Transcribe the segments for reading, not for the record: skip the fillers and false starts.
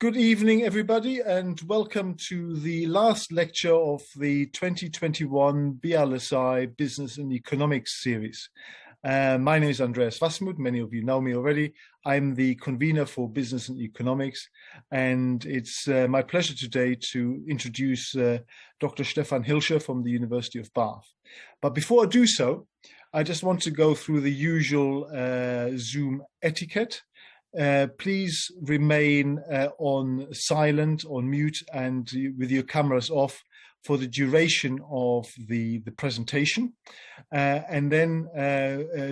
Good evening, everybody, and welcome to the last lecture of the 2021 BLSI Business and Economics series. My name is Andreas Wasmuth. Many of you know me already. I'm the convener for Business and Economics, and it's my pleasure today to introduce Dr. Stefan Hielscher from the University of Bath. But before I do so, I just want to go through the usual Zoom etiquette. Please remain on silent, on mute, and with your cameras off for the duration of the presentation. And then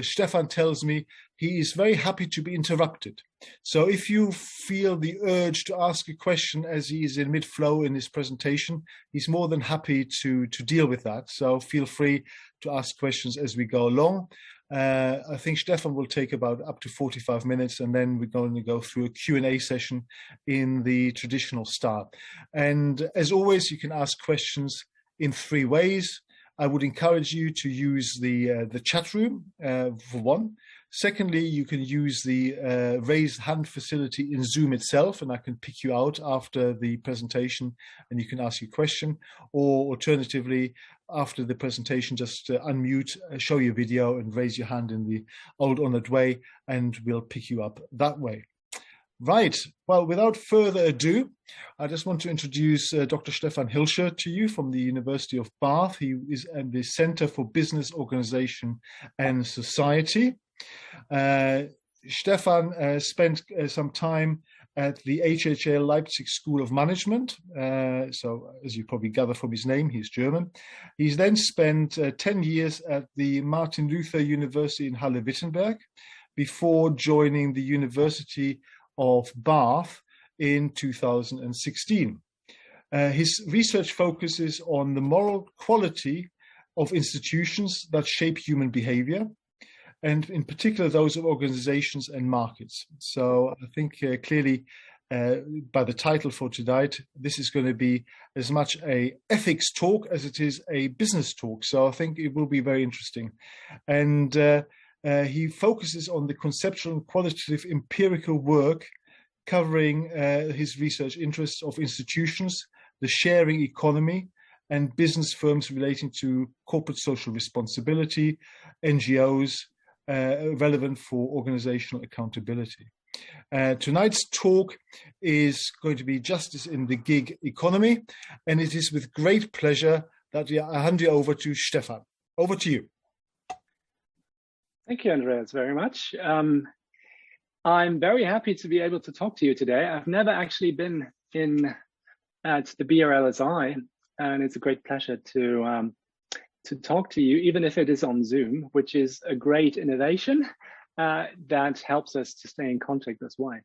Stefan tells me he is very happy to be interrupted. So if you feel the urge to ask a question as he is in mid-flow in his presentation, he's more than happy to deal with that. So feel free to ask questions as we go along. I think Stefan will take about up to 45 minutes, and then we're going to go through a Q&A session in the traditional style. And as always, you can ask questions in three ways. I would encourage you to use the chat room for one. Secondly, you can use the raised hand facility in Zoom itself, and I can pick you out after the presentation and you can ask your question. Or alternatively, after the presentation, just unmute, show your video and raise your hand in the old honored way, and we'll pick you up that way. Right, well, without further ado, I just want to introduce Dr. Stefan Hielscher to you from the University of Bath. He is at the Center for Business, Organization and Society. Stefan spent some time at the HHL Leipzig School of Management. So as you probably gather from his name, he's German. He's then spent 10 years at the Martin Luther University in Halle-Wittenberg before joining the University of Bath in 2016. His research focuses on the moral quality of institutions that shape human behavior, and in particular those of organizations and markets. So I think clearly by the title for tonight, this is going to be as much a ethics talk as it is a business talk. So I think it will be very interesting. And he focuses on the conceptual and qualitative empirical work covering his research interests of institutions, the sharing economy, and business firms relating to corporate social responsibility, NGOs, relevant for organizational accountability. Tonight's talk is going to be Justice in the Gig Economy, and it is with great pleasure that I hand you over to Stefan. Over to you. Thank you, Andreas, very much. I'm very happy to be able to talk to you today. I've never actually been at the BRLSI, and it's a great pleasure to talk to you, even if it is on Zoom, which is a great innovation that helps us to stay in contact this way.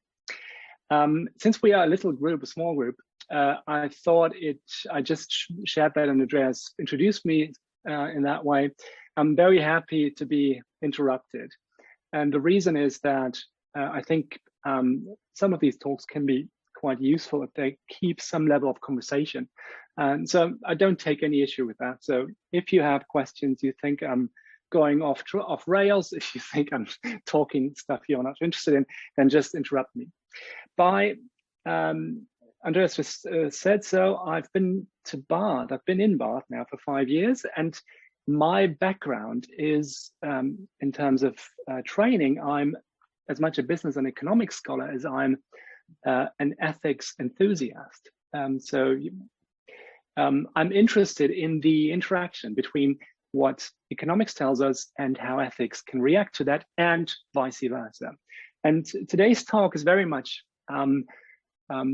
Since we are a little group, a small group, I thought I just shared that, and Andreas introduced me in that way. I'm very happy to be interrupted. And the reason is that I think some of these talks can be quite useful if they keep some level of conversation. And so I don't take any issue with that. So if you have questions, you think I'm going off rails, if you think I'm talking stuff you're not interested in, then just interrupt me. Andreas just said so, I've been to Bath. I've been in Bath now for 5 years, and my background is, in terms of training, I'm as much a business and economics scholar as I'm an ethics enthusiast. I'm interested in the interaction between what economics tells us and how ethics can react to that, and vice versa. And today's talk is very much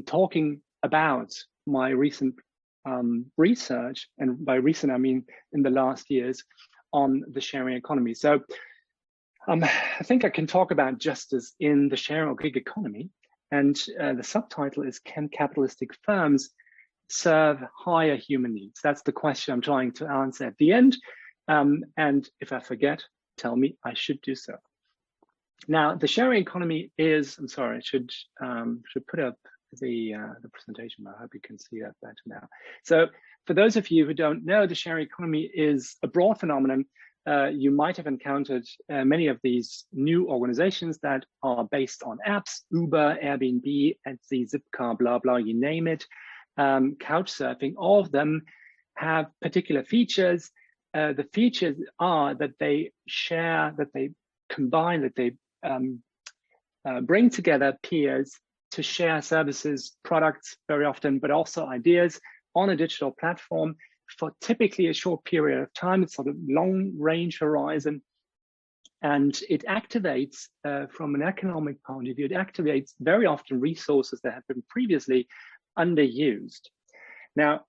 talking about my recent research, and by recent I mean in the last years, on the sharing economy. So I think I can talk about justice in the sharing or gig economy, and the subtitle is, Can Capitalistic Firms Serve Higher Human Needs? That's the question I'm trying to answer at the end. And if I forget, tell me I should do so. Now, the sharing economy is, I'm sorry, I should put up the presentation. I hope you can see that better now. So for those of you who don't know, the sharing economy is a broad phenomenon you might have encountered many of these new organizations that are based on apps, Uber, Airbnb, Etsy, Zipcar, blah, blah, you name it, Couchsurfing. All of them have particular features. The features are that they share, that they combine, that they bring together peers to share services, products very often, but also ideas on a digital platform for typically a short period of time. It's sort of long range horizon. And it activates, from an economic point of view, it activates very often resources that have been previously underused. Now,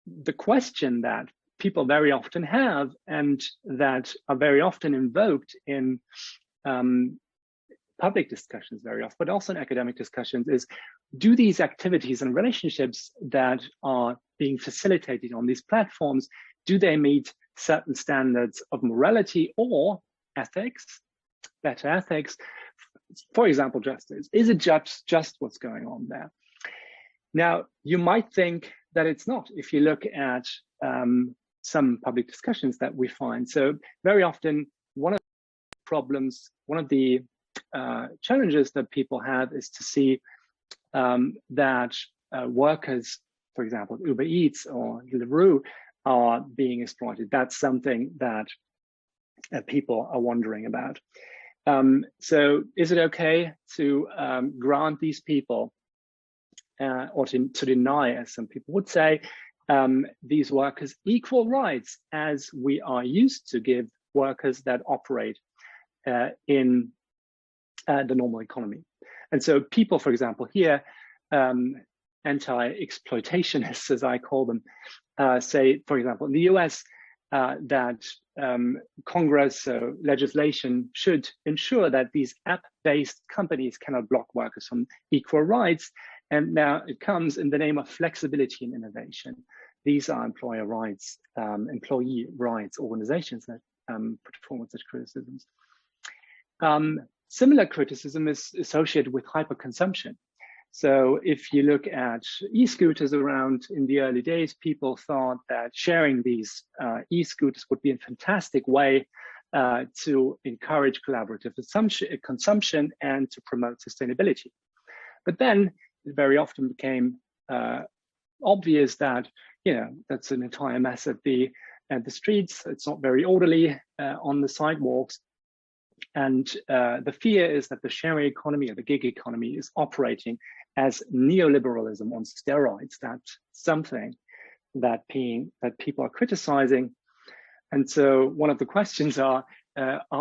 the question that people very often have, and that are very often invoked in public discussions very often, but also in academic discussions, is do these activities and relationships that are being facilitated on these platforms, do they meet certain standards of morality or ethics, better ethics? For example, justice. Is it just what's going on there? Now, you might think that it's not if you look at some public discussions that we find. So very often, one of the problems, one of the challenges that people have is to see that workers, for example, Uber Eats or Deliveroo, are being exploited. That's something that people are wondering about. So is it okay to grant these people or to deny, as some people would say, these workers equal rights as we are used to give workers that operate in the normal economy? And so people, for example, here, anti-exploitationists, as I call them, say, for example, in the US, that Congress legislation should ensure that these app-based companies cannot block workers from equal rights. And now it comes in the name of flexibility and innovation. These are employee rights organizations that put forward such criticisms. Similar criticism is associated with hyperconsumption. So if you look at e-scooters around in the early days, people thought that sharing these e-scooters would be a fantastic way to encourage collaborative consumption and to promote sustainability. But then it very often became obvious that, that's an entire mess at the streets. It's not very orderly on the sidewalks. And the fear is that the sharing economy or the gig economy is operating as neoliberalism on steroids. That's something that people are criticizing. And so one of the questions are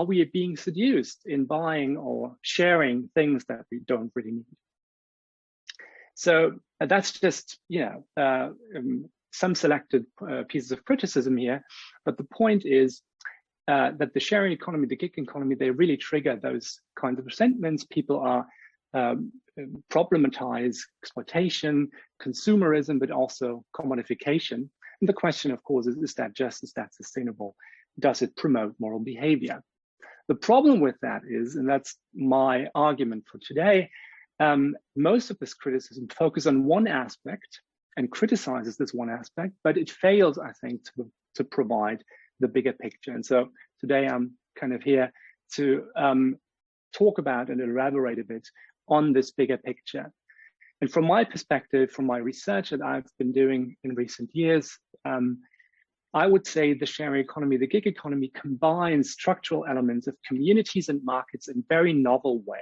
we being seduced in buying or sharing things that we don't really need? So that's just, some selected pieces of criticism here. But the point is that the sharing economy, the gig economy, they really trigger those kinds of resentments. People are problematize exploitation, consumerism, but also commodification. And the question, of course, is that just? Is that sustainable? Does it promote moral behavior? The problem with that is, and that's my argument for today, most of this criticism focuses on one aspect and criticizes this one aspect, but it fails, I think, to provide the bigger picture. And so today I'm kind of here to talk about and elaborate a bit on this bigger picture. And from my perspective, from my research that I've been doing in recent years, I would say the sharing economy, the gig economy, combines structural elements of communities and markets in very novel ways,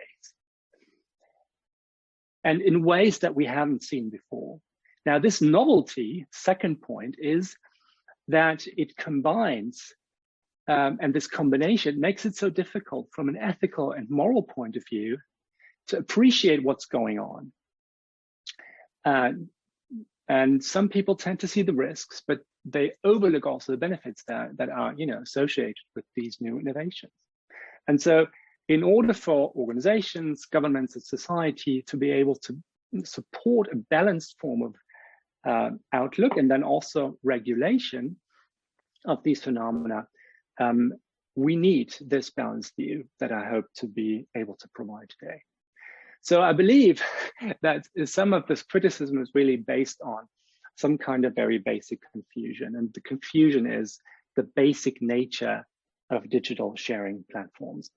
and in ways that we haven't seen before. Now, this novelty, second point, is that it combines, and this combination makes it so difficult from an ethical and moral point of view to appreciate what's going on. And some people tend to see the risks, but they overlook also the benefits that are associated with these new innovations. And so in order for organizations, governments, and society to be able to support a balanced form of outlook and then also regulation of these phenomena, we need this balanced view that I hope to be able to provide today. So I believe that some of this criticism is really based on some kind of very basic confusion. And the confusion is the basic nature of digital sharing platforms.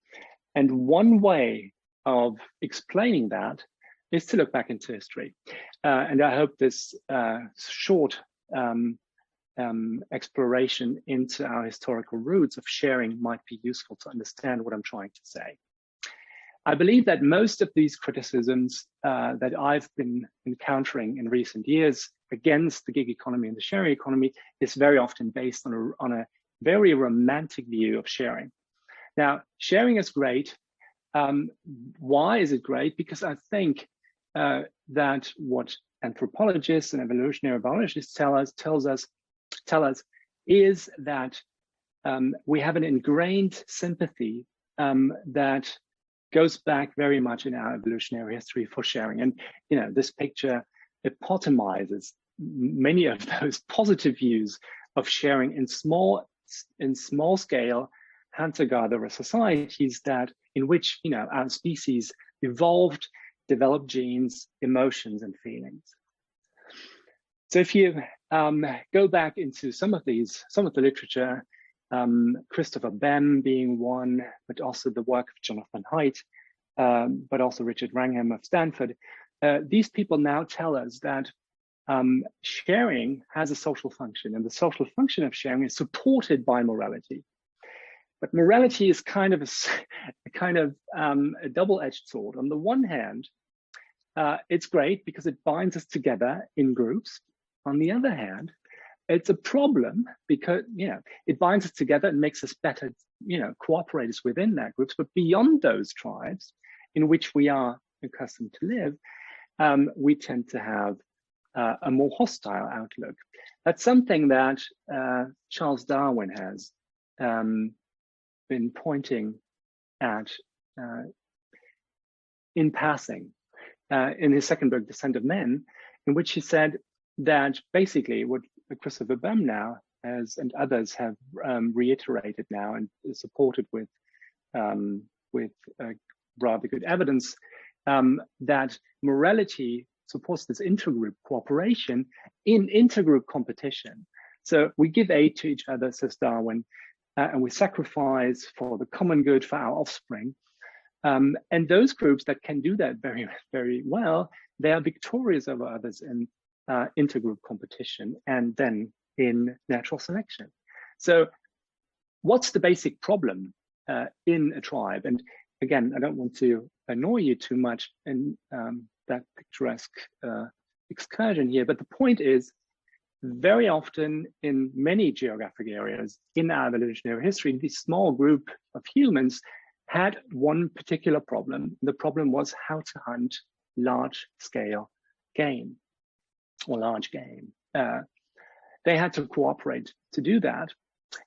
And one way of explaining that is to look back into history. And I hope this short exploration into our historical roots of sharing might be useful to understand what I'm trying to say. I believe that most of these criticisms that I've been encountering in recent years against the gig economy and the sharing economy is very often based on a very romantic view of sharing. Now, sharing is great. Why is it great? Because I think that what anthropologists and evolutionary biologists tell us is that we have an ingrained sympathy that goes back very much in our evolutionary history for sharing. And this picture epitomizes many of those positive views of sharing in small scale hunter-gatherer societies in which our species evolved, developed genes, emotions, and feelings. So if you go back into some of the literature, Christopher Bem being one, but also the work of Jonathan Haidt, but also Richard Wrangham of Stanford, these people now tell us that sharing has a social function, and the social function of sharing is supported by morality. But morality is kind of a double-edged sword. On the one hand, it's great because it binds us together in groups. On the other hand, it's a problem because it binds us together and makes us better cooperators within that groups. But beyond those tribes in which we are accustomed to live, we tend to have a more hostile outlook. That's something that Charles Darwin has been pointing at in passing in his second book, Descent of Men, in which he said that basically what Christopher Bem now has and others have reiterated now and supported with rather good evidence, that morality supports this intergroup cooperation in intergroup competition. So we give aid to each other, says Darwin, and we sacrifice for the common good for our offspring. And those groups that can do that very, very well, they are victorious over others in intergroup competition and then in natural selection. So what's the basic problem in a tribe? And again, I don't want to annoy you too much in that picturesque excursion here, but the point is, very often in many geographic areas in our evolutionary history, this small group of humans had one particular problem. The problem was how to hunt large-scale game or large game. They had to cooperate to do that,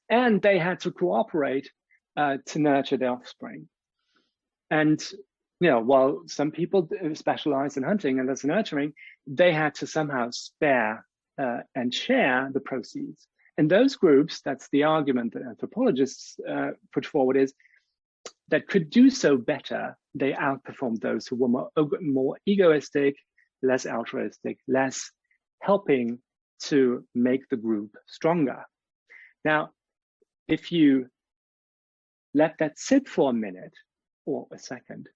and they had to cooperate to nurture their offspring. And while some people specialize in hunting and less nurturing, they had to somehow spare and share the proceeds. And those groups, that's the argument that anthropologists put forward, is that could do so better, they outperformed those who were more egoistic, less altruistic, less helping to make the group stronger. Now, if you let that sit for a minute or a second,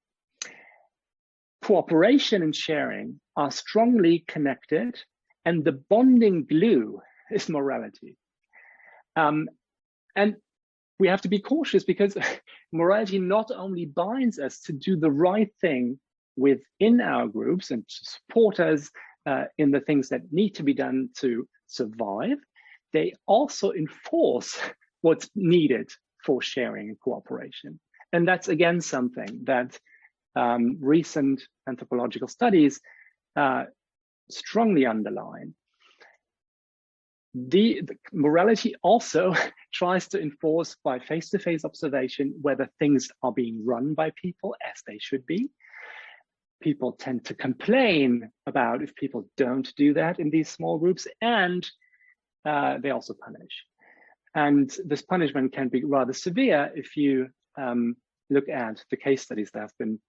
cooperation and sharing are strongly connected, and the bonding glue is morality. And we have to be cautious because morality not only binds us to do the right thing within our groups and to support us in the things that need to be done to survive, they also enforce what's needed for sharing and cooperation. And that's again something that recent anthropological studies strongly underline. The morality also tries to enforce by face-to-face observation whether things are being run by people as they should be. People tend to complain about if people don't do that in these small groups, and they also punish. And this punishment can be rather severe if you look at the case studies that have been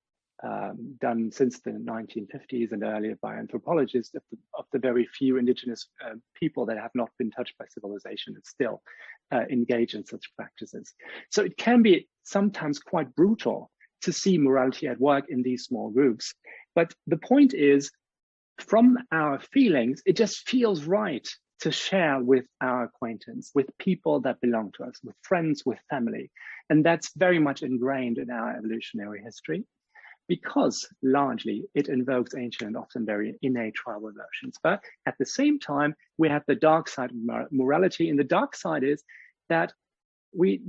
done since the 1950s and earlier by anthropologists of the very few indigenous people that have not been touched by civilization and still engage in such practices. So it can be sometimes quite brutal to see morality at work in these small groups. But the point is, from our feelings, it just feels right to share with our acquaintance, with people that belong to us, with friends, with family. And that's very much ingrained in our evolutionary history, because largely it invokes ancient and often very innate tribal emotions. But at the same time, we have the dark side of morality. And the dark side is that we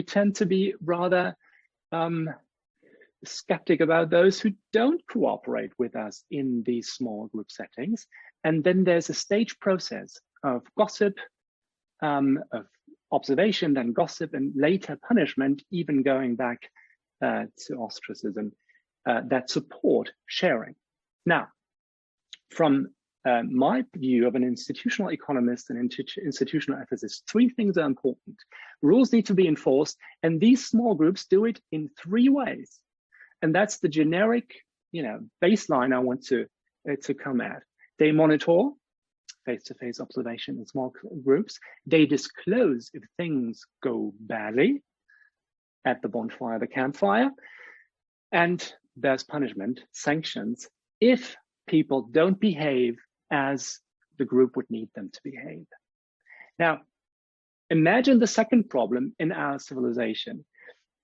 tend to be rather skeptic about those who don't cooperate with us in these small group settings. And then there's a stage process of gossip, of observation, then gossip, and later punishment, even going back to ostracism, that support sharing. Now, from my view of an institutional economist and institutional ethicist, three things are important. Rules need to be enforced, and these small groups do it in three ways. And that's the generic, baseline I want to come at. They monitor face-to-face observation in small groups. They disclose if things go badly at the bonfire, the campfire, and there's punishment, sanctions, if people don't behave as the group would need them to behave. Now, imagine the second problem in our civilization,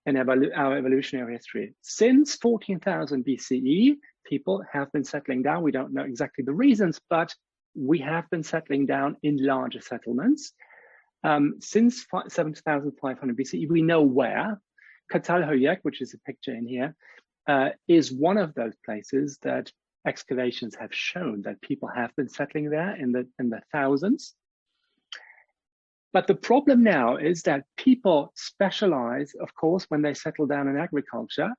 in our evolutionary history. Since 14,000 BCE, people have been settling down. We don't know exactly the reasons, but we have been settling down in larger settlements. Since 7,500 BCE, we know where. Catalhoyuk, which is a picture in here, is one of those places that excavations have shown that people have been settling there in the thousands. But the problem now is that people specialize, of course, when they settle down in agriculture,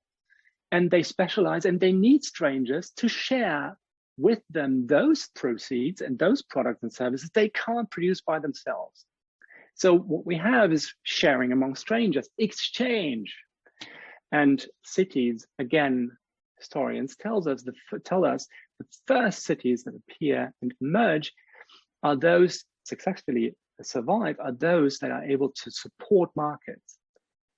and they specialize and they need strangers to share with them those proceeds and those products and services they can't produce by themselves. So what we have is sharing among strangers, exchange. And cities, again, historians tell us the first cities that appear and emerge are those successfully survive, are those that are able to support markets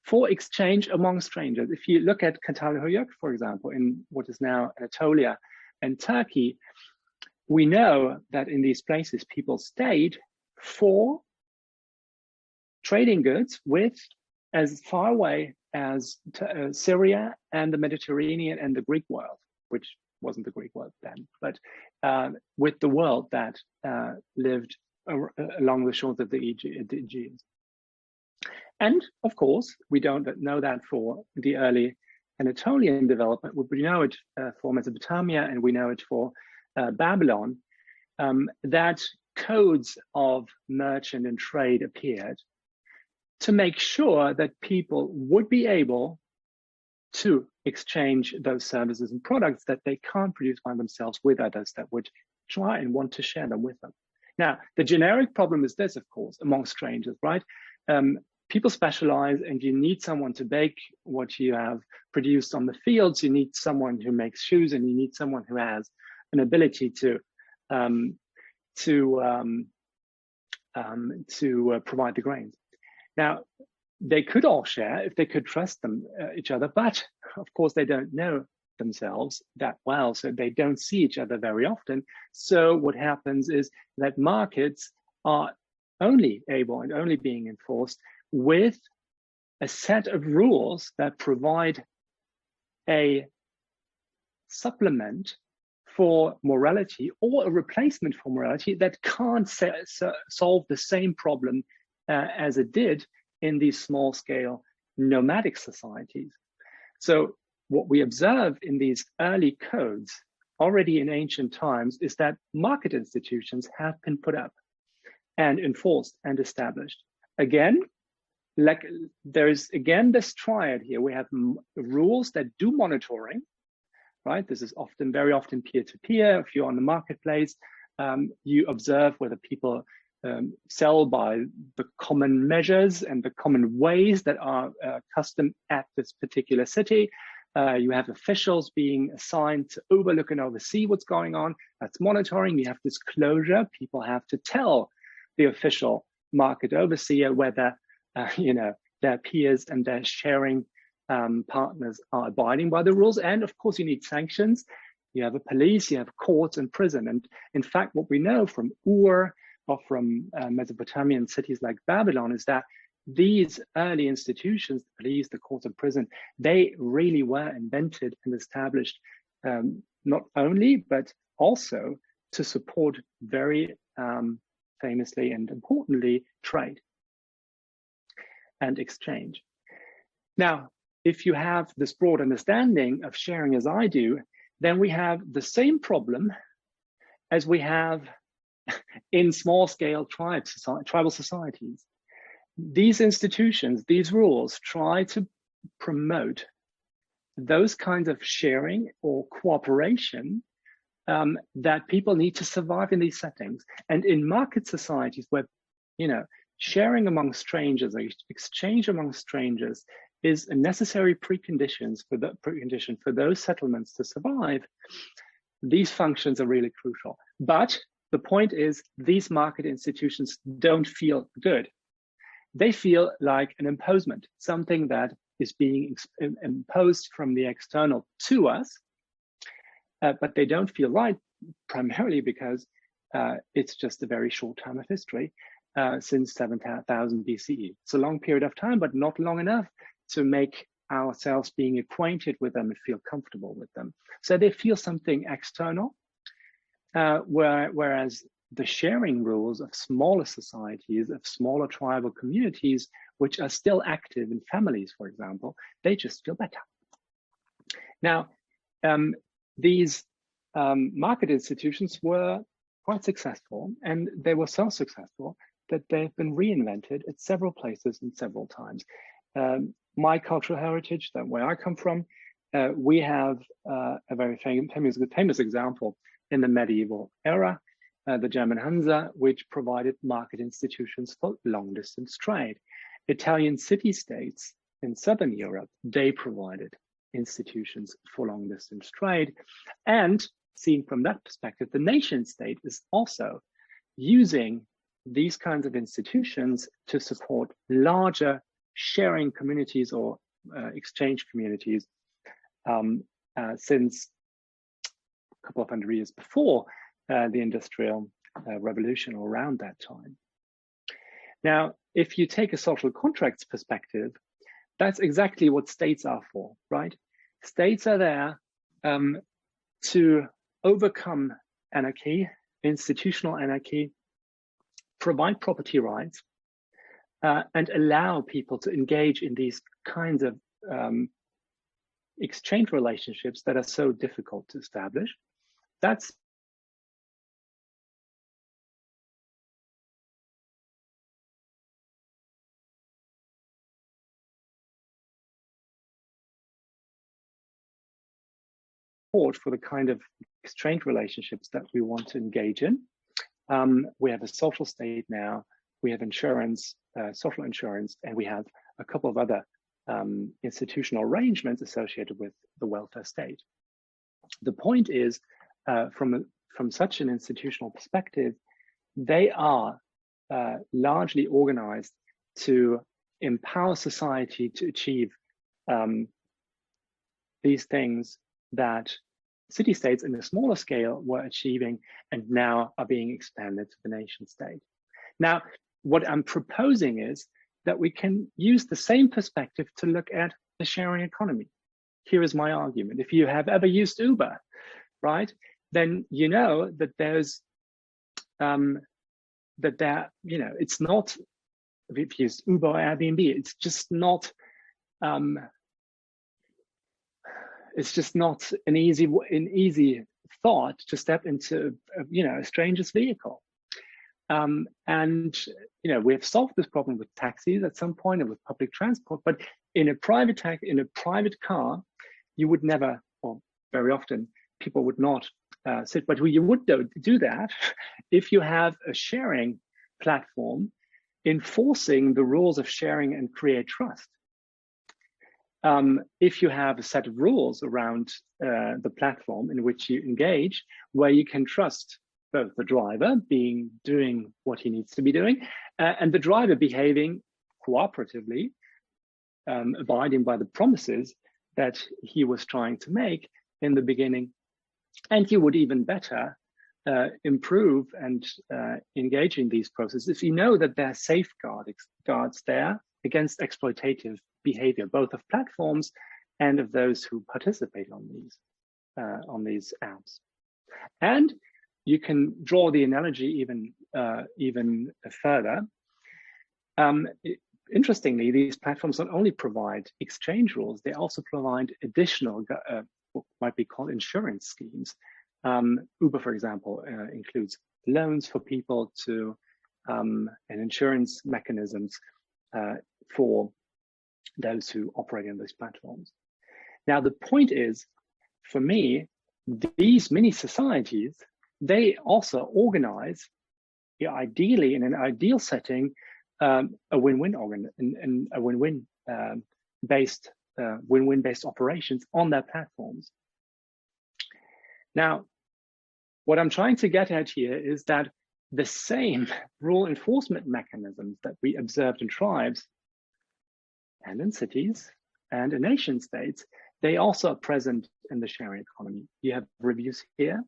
for exchange among strangers. If you look at Catalhoyuk, for example, in what is now Anatolia and Turkey, we know that in these places people stayed for trading goods with as far away as Syria and the Mediterranean and the Greek world, which wasn't the Greek world then, but with the world that lived along the shores of the Aegean. And of course, we don't know that for the early Anatolian development. We know it for Mesopotamia, and we know it for Babylon, that codes of merchant and trade appeared to make sure that people would be able to exchange those services and products that they can't produce by themselves with others that would try and want to share them with them. Now, the generic problem is this, of course, among strangers, right? People specialize, and you need someone to bake what you have produced on the fields. You need someone who makes shoes, and you need someone who has an ability to provide the grains. Now, they could all share if they could trust each other, but of course they don't know themselves that well, so they don't see each other very often. So what happens is that markets are only able and only being enforced with a set of rules that provide a supplement for morality or a replacement for morality that can't solve the same problem as it did in these small-scale nomadic societies. So what we observe in these early codes already in ancient times is that market institutions have been put up and enforced and established. Again, like there is again this triad here. We have rules that do monitoring, right? This is often, very often peer-to-peer. If you're on the marketplace, you observe whether people sell by the common measures and the common ways that are custom at this particular city. You have officials being assigned to overlook and oversee what's going on. That's monitoring. You have disclosure. People have to tell the official market overseer whether their peers and their sharing partners are abiding by the rules. And of course, you need sanctions. You have a police, you have courts and prison. And in fact, what we know from Ur or from Mesopotamian cities like Babylon is that these early institutions, the police, the courts and prison, they really were invented and established not only, but also to support very famously and importantly, trade and exchange. Now, if you have this broad understanding of sharing as I do, then we have the same problem as we have in small-scale tribal societies. These institutions, these rules try to promote those kinds of sharing or cooperation that people need to survive in these settings. And in market societies where, sharing among strangers, or exchange among strangers is a necessary precondition for those settlements to survive, these functions are really crucial. But the point is, these market institutions don't feel good. They feel like an imposement, something that is being imposed from the external to us, but they don't feel right, primarily because it's just a very short time of history, since 7,000 BCE. It's a long period of time, but not long enough to make ourselves being acquainted with them and feel comfortable with them. So they feel something external, whereas the sharing rules of smaller societies, of smaller tribal communities, which are still active in families, for example, they just feel better. Now, these market institutions were quite successful, and they were so successful that they've been reinvented at several places and several times. My cultural heritage, where I come from, we have a very famous example in the medieval era, the German Hansa, which provided market institutions for long-distance trade. Italian city-states in Southern Europe, they provided institutions for long-distance trade. And seen from that perspective, the nation-state is also using these kinds of institutions to support larger sharing communities or exchange communities since a couple of hundred years before the Industrial Revolution, or around that time. Now, if you take a social contracts perspective, that's exactly what states are for, right? States are there to overcome anarchy, institutional anarchy, provide property rights, and allow people to engage in these kinds of exchange relationships that are so difficult to establish. That's for the kind of exchange relationships that we want to engage in. We have a social state now, we have insurance, social insurance, and we have a couple of other institutional arrangements associated with the welfare state. The point is, from such an institutional perspective, they are largely organized to empower society to achieve these things that city-states in a smaller scale were achieving and now are being expanded to the nation state. Now, what I'm proposing is that we can use the same perspective to look at the sharing economy. Here is my argument. If you have ever used Uber, right, then you know that there's it's not, if you use Uber or Airbnb, it's just not an easy thought to step into a stranger's vehicle. And we have solved this problem with taxis at some point and with public transport, but in a private car, you would never, or very often, people would not sit. But you would do that if you have a sharing platform enforcing the rules of sharing and create trust. if you have a set of rules around the platform in which you engage, where you can trust both the driver doing what he needs to be doing, and the driver behaving cooperatively, abiding by the promises that he was trying to make in the beginning, and you would even better improve and engage in these processes if you know that there are safeguards there against exploitative behavior, both of platforms and of those who participate on these apps. And you can draw the analogy even further. Interestingly, these platforms not only provide exchange rules, they also provide additional what might be called insurance schemes. Uber, for example, includes loans for people to and insurance mechanisms for those who operate in these platforms. Now, the point is, for me, these mini societies, they also organize, ideally in an ideal setting, a win-win based operations on their platforms. Now, what I'm trying to get at here is that the same rule enforcement mechanisms that we observed in tribes and in cities and in nation states, they also are present in the sharing economy. You have reviews here.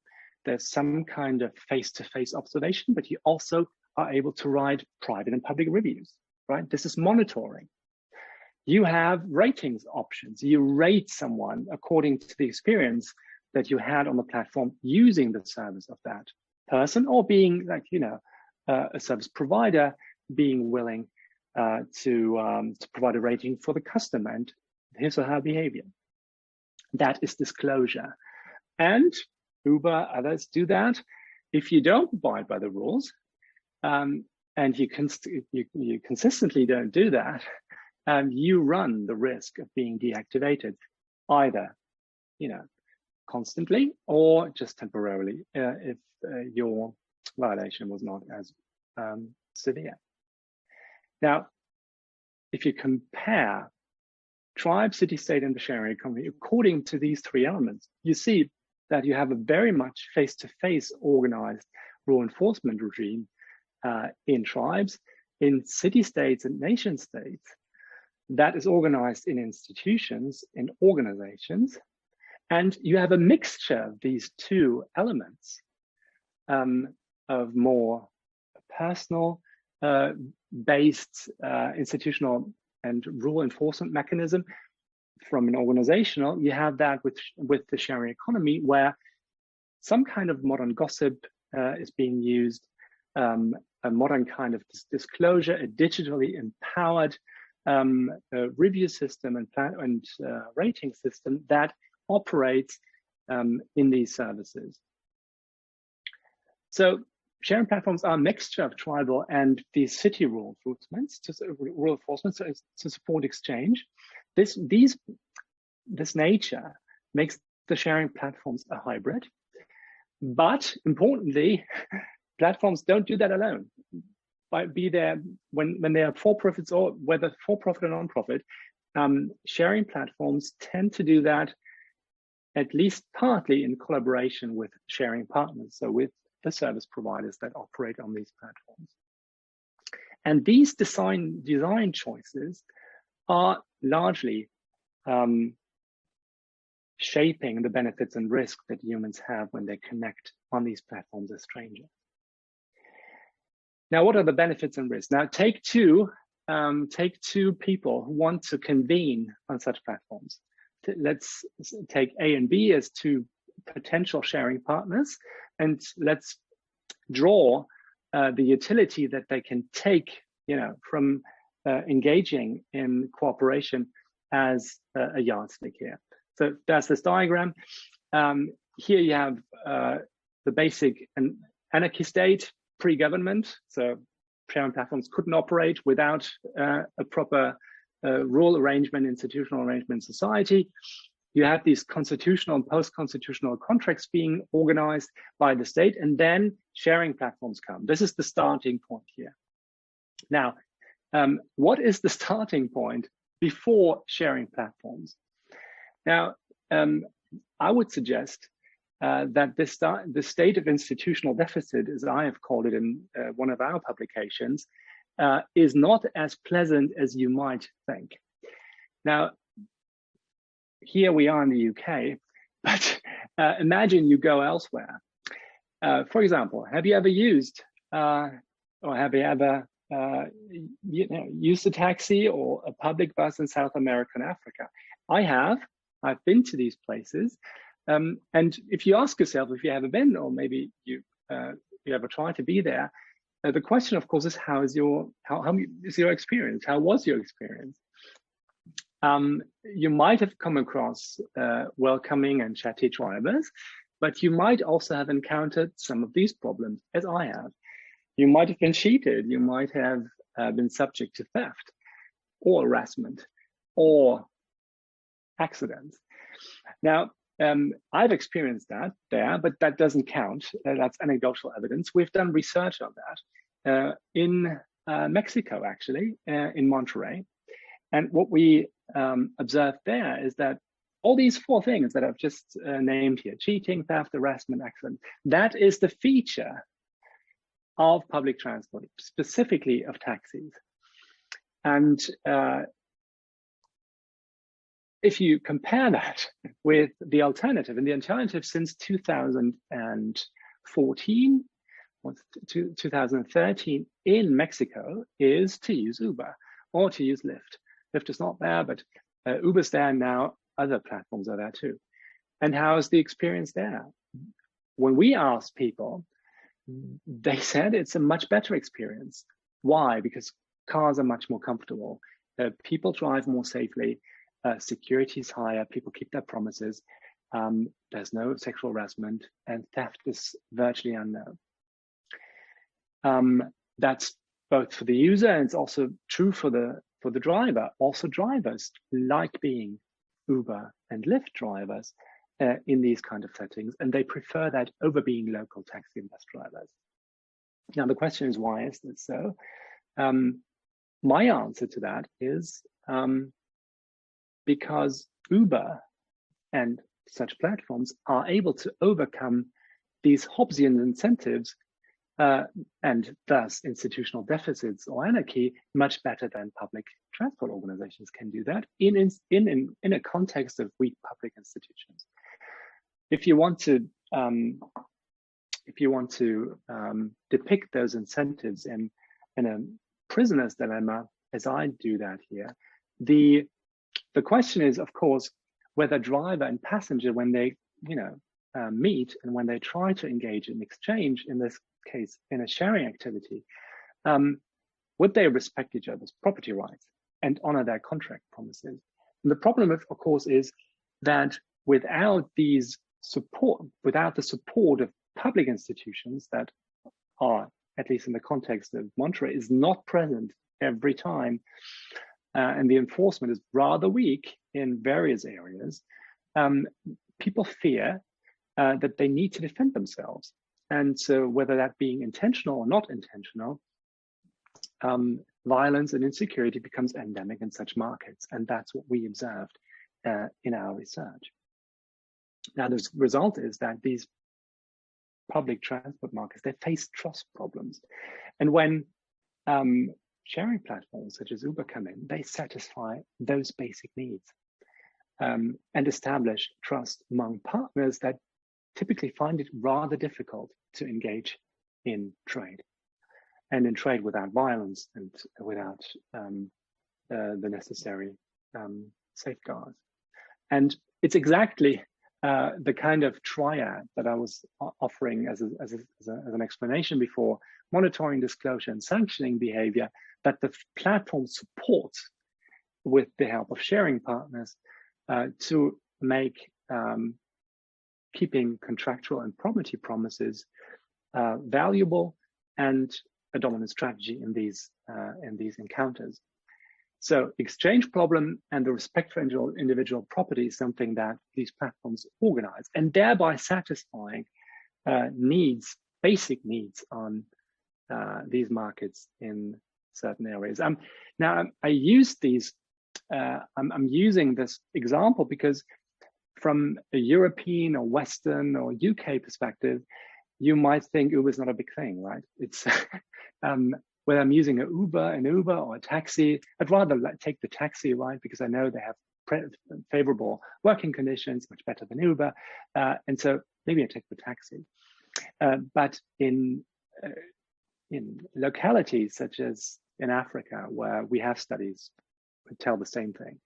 There's some kind of face-to-face observation, but you also are able to write private and public reviews, right? This is monitoring. You have ratings options. You rate someone according to the experience that you had on the platform using the service of that person, or being like, a service provider being willing to provide a rating for the customer and his or her behavior. That is disclosure. And Uber, others do that. If you don't abide by the rules, and you consistently don't do that, you run the risk of being deactivated, either, constantly or just temporarily, if your violation was not as severe. Now, if you compare tribe, city, state, and the sharing economy according to these three elements, you see that you have a very much face-to-face organized law enforcement regime in tribes, in city-states and nation-states, that is organized in institutions, in organizations, and you have a mixture of these two elements of more personal based institutional and rule enforcement mechanism. From an organizational, you have that with the sharing economy, where some kind of modern gossip is being used, a modern kind of disclosure, a digitally empowered review system and rating system that operates in these services. So sharing platforms are a mixture of tribal and these city rule enforcement to support exchange. This nature makes the sharing platforms a hybrid, but importantly, platforms don't do that alone. Be there when they are for-profits, or whether for-profit or non-profit, sharing platforms tend to do that at least partly in collaboration with sharing partners, so with the service providers that operate on these platforms. And these design choices are largely shaping the benefits and risks that humans have when they connect on these platforms as strangers. Now, what are the benefits and risks? Now, take two people who want to convene on such platforms. Let's take A and B as two potential sharing partners, and let's draw the utility that they can take, from engaging in cooperation as a yardstick here. So that's this diagram. Here you have the basic anarchy state, pre-government. So sharing platforms couldn't operate without a proper rule arrangement, institutional arrangement, society. You have these constitutional and post-constitutional contracts being organized by the state, and then sharing platforms come. This is the starting point here. Now, what is the starting point before sharing platforms. Now, I would suggest that the state of institutional deficit, as I have called it in one of our publications, is not as pleasant as you might think. Now, here we are in the UK, but imagine you go elsewhere. For example, have you ever used or have you ever used a taxi or a public bus in South America and Africa? I have. I've been to these places. And if you ask yourself if you ever been, or maybe you ever tried to be there, the question, of course, is how is your experience? How was your experience? You might have come across welcoming and chatty drivers, but you might also have encountered some of these problems, as I have. You might have been cheated. You might have been subject to theft or harassment or accidents. Now, I've experienced that there, but that doesn't count. That's anecdotal evidence. We've done research on that in Mexico, actually, in Monterrey. And what we observed there is that all these four things that I've just named here, cheating, theft, harassment, accident, that is the feature of public transport, specifically of taxis. And if you compare that with the alternative, and the alternative since 2014, 2013 in Mexico is to use Uber or to use Lyft. Lyft is not there, but Uber's there now. Other platforms are there too. And how is the experience there? When we asked people, they said it's a much better experience. Why? Because cars are much more comfortable. People drive more safely. Security is higher. People keep their promises. There's no sexual harassment, and theft is virtually unknown. That's both for the user, and it's also true for the driver. Also, drivers like being Uber and Lyft drivers in these kind of settings, and they prefer that over being local taxi and bus drivers. Now, the question is, why is this so? My answer to that is because Uber and such platforms are able to overcome these Hobbesian incentives and thus institutional deficits or anarchy much better than public transport organizations can do that in a context of weak public institutions. If you want to depict those incentives in a prisoner's dilemma, as I do that here, the question is, of course, whether driver and passenger, when they meet and when they try to engage in exchange, in this case, in a sharing activity, would they respect each other's property rights and honor their contract promises? And the problem, of course, is that without the support of public institutions that are, at least in the context of Monterrey, is not present every time, and the enforcement is rather weak in various areas, people fear that they need to defend themselves. And so whether that being intentional or not intentional, violence and insecurity becomes endemic in such markets. And that's what we observed in our research. Now, the result is that these public transport markets, they face trust problems. And when sharing platforms such as Uber come in, they satisfy those basic needs and establish trust among partners that typically find it rather difficult to engage in trade, and in trade without violence and without the necessary safeguards. And it's exactly the kind of triad that I was offering as an explanation before: monitoring, disclosure, and sanctioning behavior that the platform supports with the help of sharing partners to make keeping contractual and property promises valuable and a dominant strategy in these encounters. So exchange problem and the respect for individual property is something that these platforms organize, and thereby satisfying basic needs on these markets in certain areas. Now, I use these I'm using this example because from a European or Western or UK perspective, you might think Uber is not a big thing, right? It's when I'm using an Uber or a taxi, I'd rather take the taxi, right? Because I know they have favorable working conditions, much better than Uber. And so maybe I take the taxi. But in localities such as in Africa, where we have studies that tell the same thing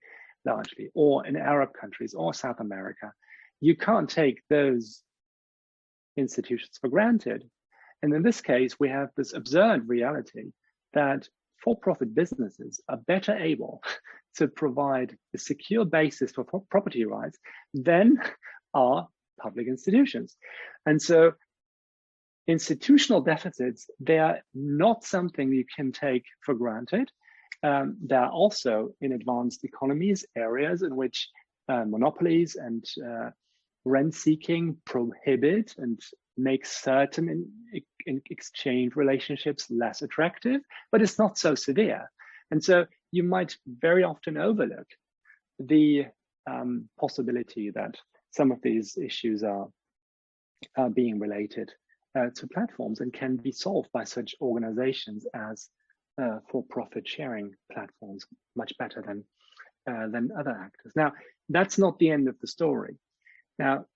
largely, or in Arab countries or South America, you can't take those institutions for granted. And in this case, we have this absurd reality that for-profit businesses are better able to provide a secure basis for property rights than are public institutions. And so institutional deficits, they are not something you can take for granted. There are also in advanced economies areas in which monopolies and rent-seeking prohibit and make certain in exchange relationships less attractive, but it's not so severe. And so you might very often overlook the possibility that some of these issues are being related to platforms and can be solved by such organizations as for-profit sharing platforms much better than other actors. Now, that's not the end of the story. Now,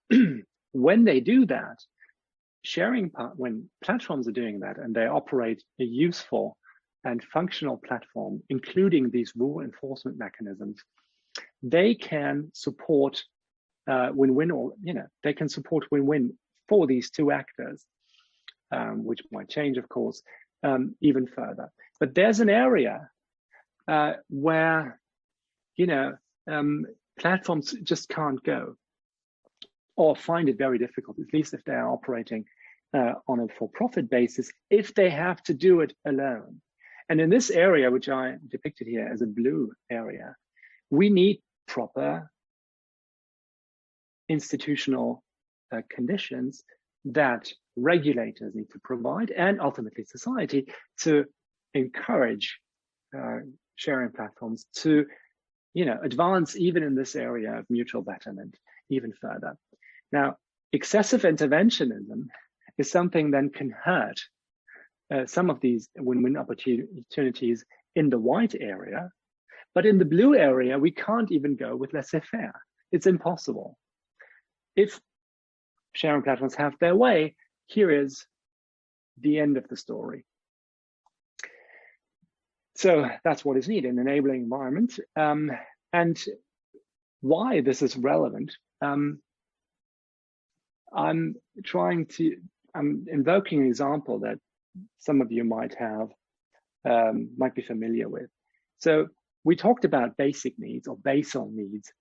when they do that, when platforms are doing that and they operate a useful and functional platform, including these rule enforcement mechanisms, they can support win-win, or they can support win-win for these two actors, which might change, of course, even further. But there's an area where platforms just can't go, or find it very difficult, at least if they are operating on a for-profit basis, if they have to do it alone. And in this area, which I depicted here as a blue area, we need proper institutional conditions that regulators need to provide, and ultimately society, to encourage sharing platforms to advance even in this area of mutual betterment even further. Now, excessive interventionism is something that can hurt some of these win-win opportunities in the white area, but in the blue area, we can't even go with laissez-faire. It's impossible. If sharing platforms have their way, here is the end of the story. So that's what is needed, an enabling environment. And why this is relevant, I'm invoking an example that some of you might be familiar with. So we talked about basic needs or basal needs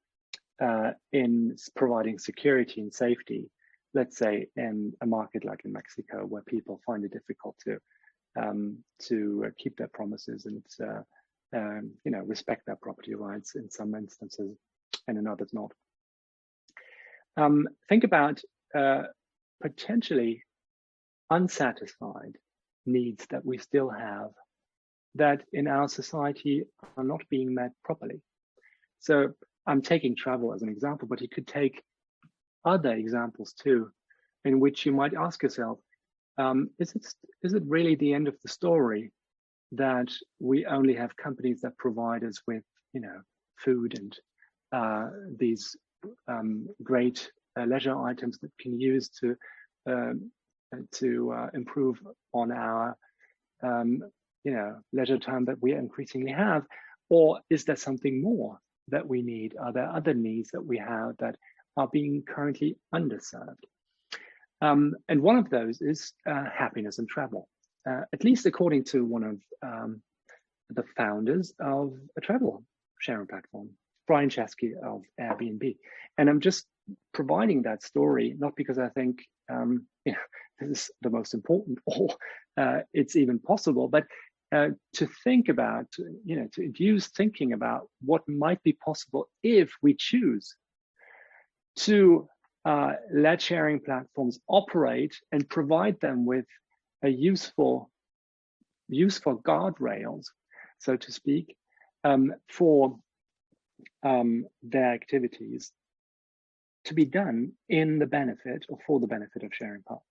in providing security and safety, let's say in a market like in Mexico, where people find it difficult to keep their promises and respect their property rights in some instances and in others not. Think about potentially unsatisfied needs that we still have that in our society are not being met properly. So I'm taking travel as an example, but you could take other examples too, in which you might ask yourself, is it really the end of the story that we only have companies that provide us with, food and these great leisure items that can use to improve on our leisure time that we increasingly have? Or is there something more that we need? Are there other needs that we have that are being currently underserved? And one of those is happiness and travel, at least according to one of the founders of a travel sharing platform, Brian Chesky of Airbnb. And I'm just providing that story, not because I think this is the most important or it's even possible, but to think about, to induce thinking about what might be possible if we choose to let sharing platforms operate and provide them with a useful guardrails, so to speak, for their activities to be done in the benefit or for the benefit of sharing partners.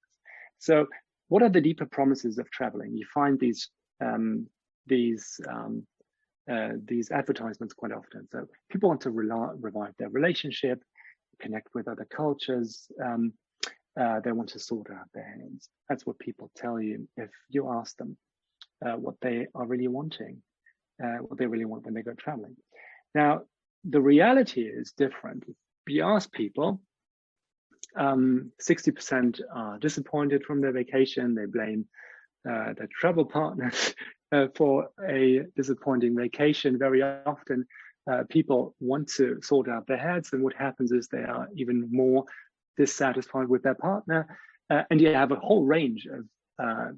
So what are the deeper promises of traveling? You find these advertisements quite often. So people want to revive their relationship, connect with other cultures. They want to sort out their hands. That's what people tell you if you ask them what they are really wanting, what they really want when they go traveling. Now, the reality is different. If you ask people, 60% are disappointed from their vacation. They blame their travel partners for a disappointing vacation. Very often, people want to sort out their heads, and what happens is they are even more dissatisfied with their partner, and you have a whole range of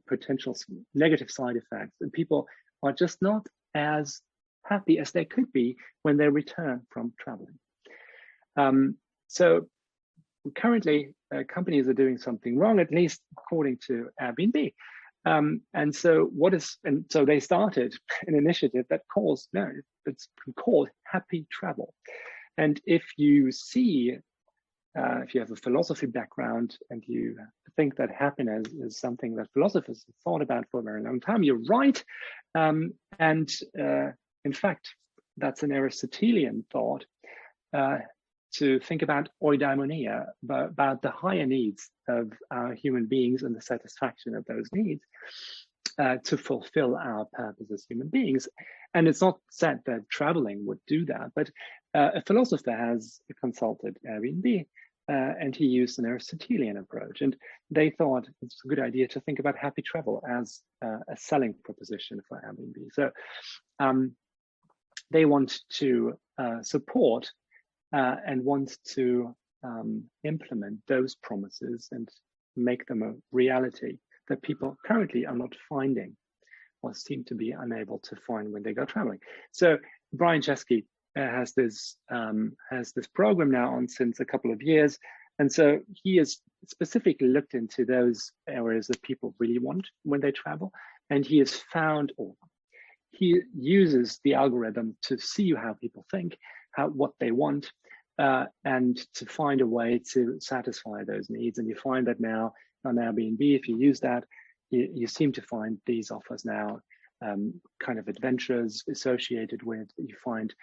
potential negative side effects, and people are just not as happy as they could be when they return from traveling. So currently, companies are doing something wrong, at least according to Airbnb. And so they started an initiative that it's called Happy Travel. And if you see, if you have a philosophy background and you think that happiness is something that philosophers have thought about for a very long time, you're right. In fact, that's an Aristotelian thought, to think about eudaimonia, about the higher needs of our human beings and the satisfaction of those needs to fulfill our purpose as human beings. And it's not said that traveling would do that, but a philosopher has consulted Airbnb and he used an Aristotelian approach. And they thought it's a good idea to think about happy travel as a selling proposition for Airbnb. So they want to support and want to implement those promises and make them a reality that people currently are not finding or seem to be unable to find when they go traveling. So Brian Chesky has this program now on since a couple of years, and so he has specifically looked into those areas that people really want when they travel, and he has found, or he uses the algorithm to see how people think, what they want, and to find a way to satisfy those needs. And you find that now on Airbnb, if you use that, you seem to find these offers now, kind of adventures associated with. You find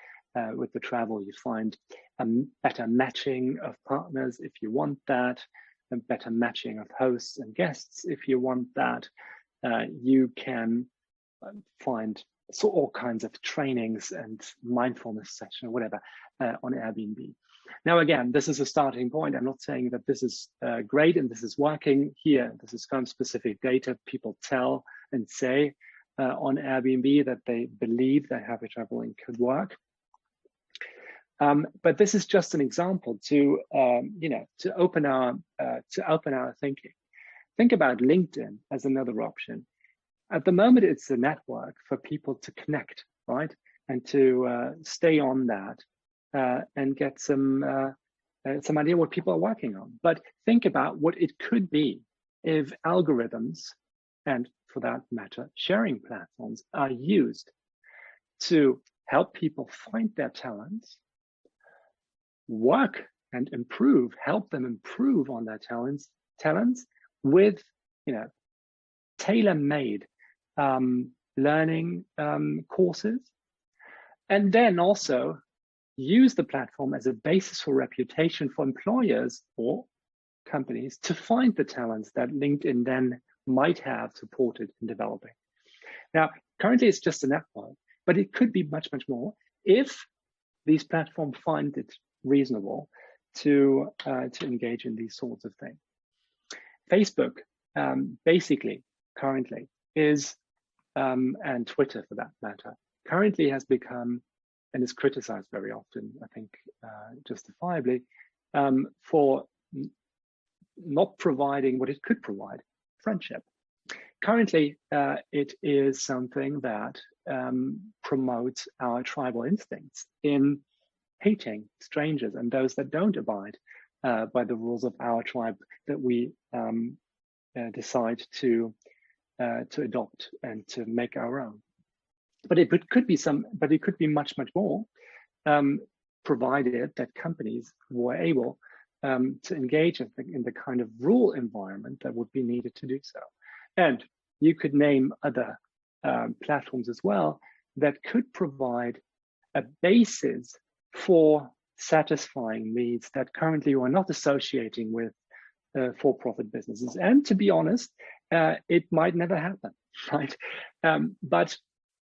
with the travel, you find a better matching of partners if you want that, a better matching of hosts and guests if you want that. You can find all kinds of trainings and mindfulness section or whatever on Airbnb. Now, again, this is a starting point. I'm not saying that this is great and this is working here. This is kind of specific data people tell and say on Airbnb that they believe that happy traveling could work. But this is just an example to to open our thinking. Think about LinkedIn as another option. At the moment, it's a network for people to connect, right, and to stay on that and get some idea what people are working on. But think about what it could be if algorithms, and for that matter, sharing platforms, are used to help people find their talents, work and improve, help them improve on their talents with, tailor-made learning courses, and then also use the platform as a basis for reputation for employers or companies to find the talents that LinkedIn then might have supported in developing. Now, currently it's just a network, but it could be much, much more if these platforms find it reasonable to engage in these sorts of things. Facebook, basically, currently is, and Twitter for that matter, currently has become, and is criticized very often, I think justifiably, for not providing what it could provide, friendship. Currently, it is something that promotes our tribal instincts in hating strangers and those that don't abide by the rules of our tribe that we decide to adopt and to make our own. But it could be much, much more. provided that companies were able to engage in the kind of rule environment that would be needed to do so. And you could name other platforms as well that could provide a basis for satisfying needs that currently we're not associating with for-profit businesses. And to be honest, it might never happen, right? But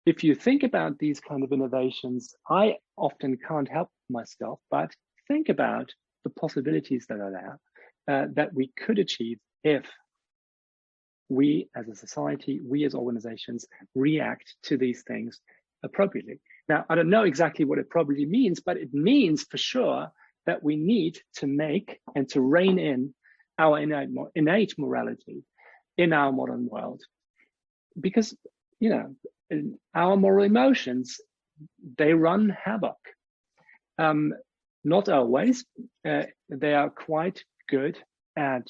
if you think about these kind of innovations, I often can't help myself but think about the possibilities that are there that we could achieve if we as a society, we as organizations react to these things appropriately. Now, I don't know exactly what it probably means, but it means for sure that we need to make and to rein in our innate morality in our modern world. Because, you know, our moral emotions, they run havoc. Not always. They are quite good at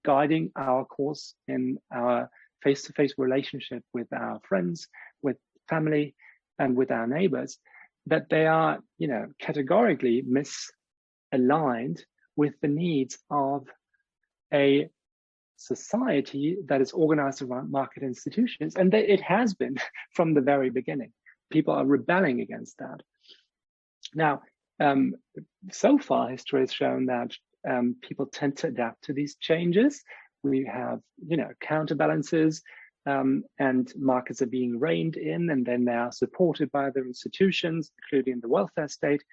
guiding our course in our face-to-face relationship with our friends, with family, and with our neighbors, that they are, you know, categorically misaligned with the needs of a society that is organized around market institutions. And it has been from the very beginning. People are rebelling against that. Now, so far, history has shown that people tend to adapt to these changes. We have, you know, counterbalances, and markets are being reined in, and then they are supported by other institutions, including the welfare state.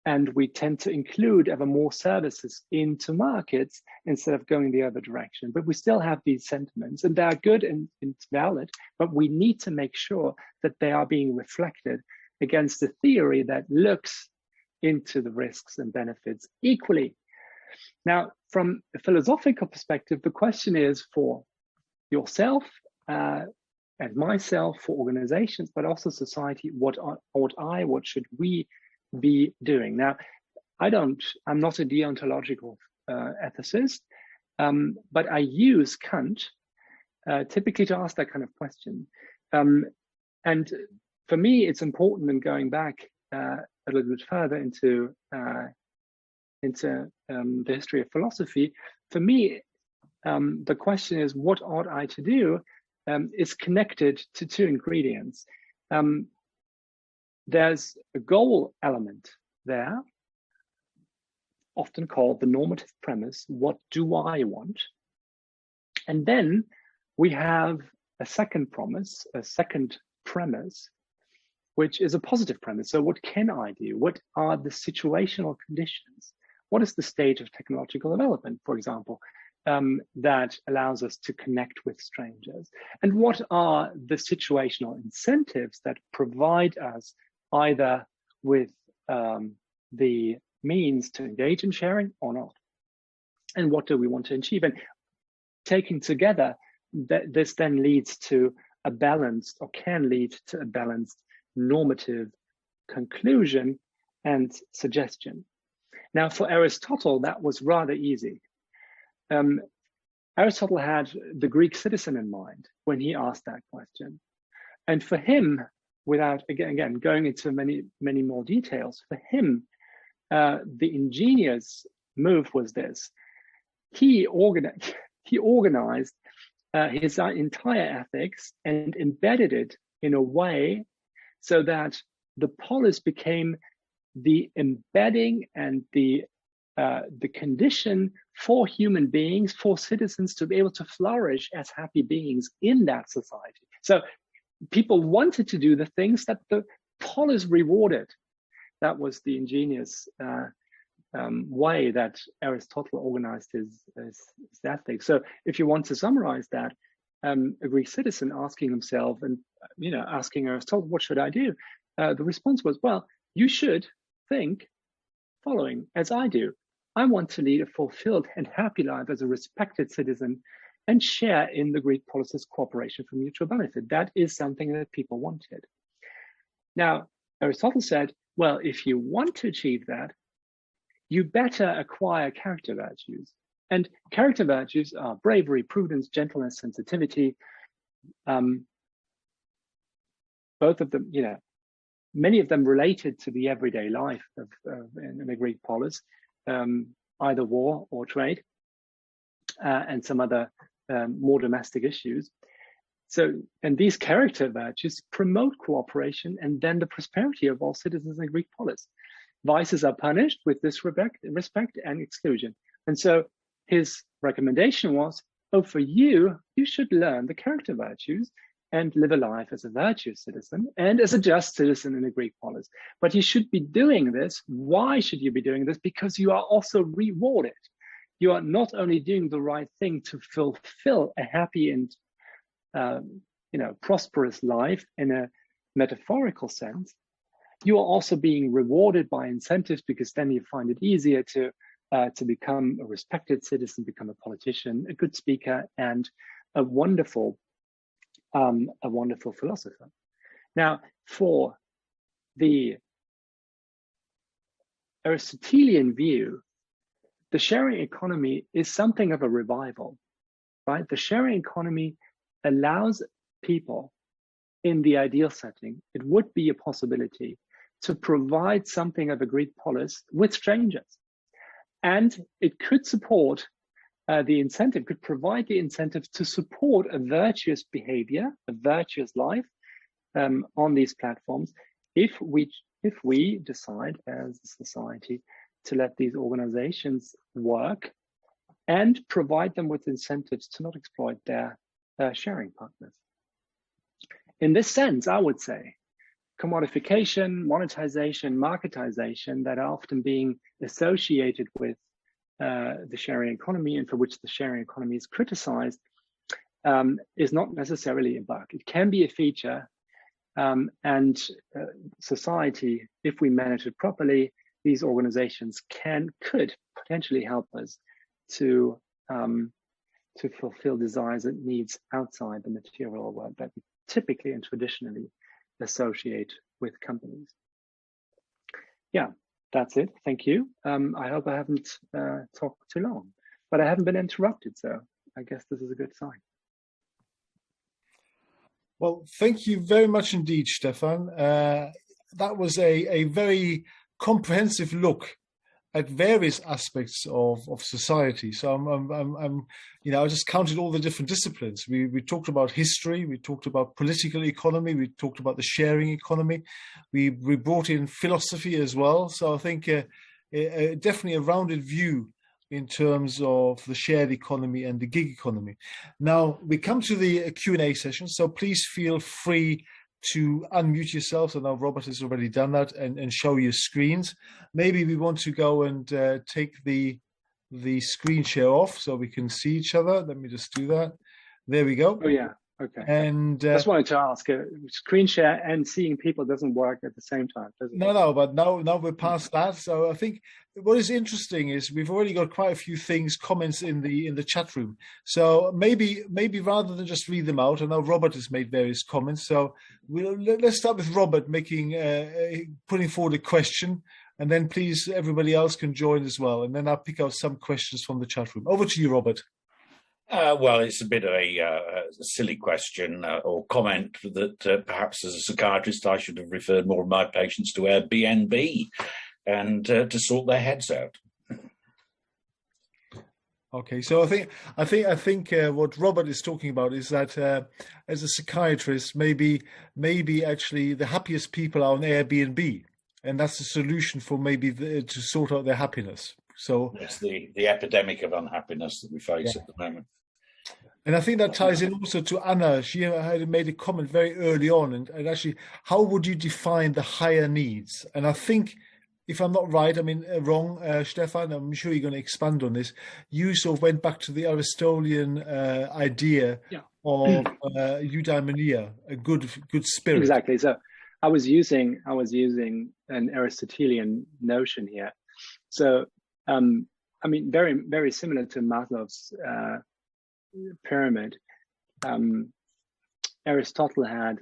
And we tend to include ever more services into markets instead of going the other direction. But we still have these sentiments, and they are good and valid, but we need to make sure that they are being reflected against a theory that looks into the risks and benefits equally. Now, from a philosophical perspective, the question is for yourself and myself, for organizations, but also society, what should we be doing? Now, I'm not a deontological ethicist, but I use Kant typically to ask that kind of question. And for me, it's important, in going back a little bit further into the history of philosophy, for me, the question is, what ought I to do, is connected to two ingredients. There's a goal element there, often called the normative premise. What do I want? And then we have a second premise, which is a positive premise. So what can I do? What are the situational conditions? What is the state of technological development, for example, that allows us to connect with strangers? And what are the situational incentives that provide us either with the means to engage in sharing or not? And what do we want to achieve? And taken together, this then leads to a balanced, or can lead to a balanced normative conclusion and suggestion. Now, for Aristotle, that was rather easy. Aristotle had the Greek citizen in mind when he asked that question. And for him, without again going into many more details, for him, the ingenious move was this: he organized his entire ethics and embedded it in a way so that the polis became the embedding and the condition for human beings, for citizens to be able to flourish as happy beings in that society. So people wanted to do the things that the polis rewarded. That was the ingenious way that Aristotle organized his ethics. So if you want to summarize that, a Greek citizen asking himself and asking Aristotle, what should I do? The response was, well, you should think following as I do. I want to lead a fulfilled and happy life as a respected citizen and share in the Greek polis's cooperation for mutual benefit. That is something that people wanted. Now, Aristotle said, well, if you want to achieve that, you better acquire character virtues. And character virtues are bravery, prudence, gentleness, sensitivity. Both of them, many of them related to the everyday life in a Greek polis, either war or trade, and some other more domestic issues. So, and these character virtues promote cooperation and then the prosperity of all citizens in Greek polis. Vices are punished with respect and exclusion. And so his recommendation was, oh, for you, you should learn the character virtues and live a life as a virtuous citizen and as a just citizen in the Greek polis. But you should be doing this. Why should you be doing this? Because you are also rewarded. You are not only doing the right thing to fulfill a happy and prosperous life in a metaphorical sense, you are also being rewarded by incentives, because then you find it easier to become a respected citizen, become a politician, a good speaker, and a wonderful philosopher. Now, for the Aristotelian view, the sharing economy is something of a revival, right? The sharing economy allows people, in the ideal setting, it would be a possibility to provide something of a Greek polis with strangers. And it could support provide the incentive to support a virtuous behavior, a virtuous life on these platforms, if we decide as a society to let these organizations work and provide them with incentives to not exploit their sharing partners. In this sense, I would say commodification, monetization, marketization that are often being associated with the sharing economy, and for which the sharing economy is criticized, is not necessarily a bug. It can be a feature, and society, if we manage it properly, these organizations could potentially help us to fulfill desires and needs outside the material world that we typically and traditionally associate with companies. Yeah, that's it. Thank you. I hope I haven't talked too long, but I haven't been interrupted, so I guess this is a good sign. Well, thank you very much indeed, Stefan. That was a very comprehensive look at various aspects of society. So I just counted all the different disciplines. We talked about history, we talked about political economy, we talked about the sharing economy, we brought in philosophy as well. So I think definitely a rounded view in terms of the shared economy and the gig economy. Now we come to the Q&A session, so please feel free to unmute yourself. So now Robert has already done that, and show your screens. Maybe we want to go and take the screen share off so we can see each other. Let me just do that. There we go. Oh yeah, okay. And just wanted to ask, screen share and seeing people doesn't work at the same time, does it? No, but now we're past that. So I think what is interesting is we've already got quite a few comments in the chat room. So maybe rather than just read them out, I know Robert has made various comments. So let's start with Robert putting forward a question, and then please everybody else can join as well. And then I'll pick out some questions from the chat room. Over to you, Robert. Well, it's a bit of a silly question or comment that perhaps as a psychiatrist I should have referred more of my patients to Airbnb and to sort their heads out. Okay, so I think what Robert is talking about is that as a psychiatrist, maybe actually the happiest people are on Airbnb, and that's the solution for maybe to sort out their happiness. So it's the epidemic of unhappiness that we face at the moment. And I think that ties in also to Anna. She had made a comment very early on, and actually, how would you define the higher needs? And I think, if I'm not right, wrong, Stefan, I'm sure you're going to expand on this. You sort of went back to the Aristotelian idea of eudaimonia, a good spirit. Exactly. So I was using an Aristotelian notion here. So very, very similar to Maslow's pyramid. Aristotle had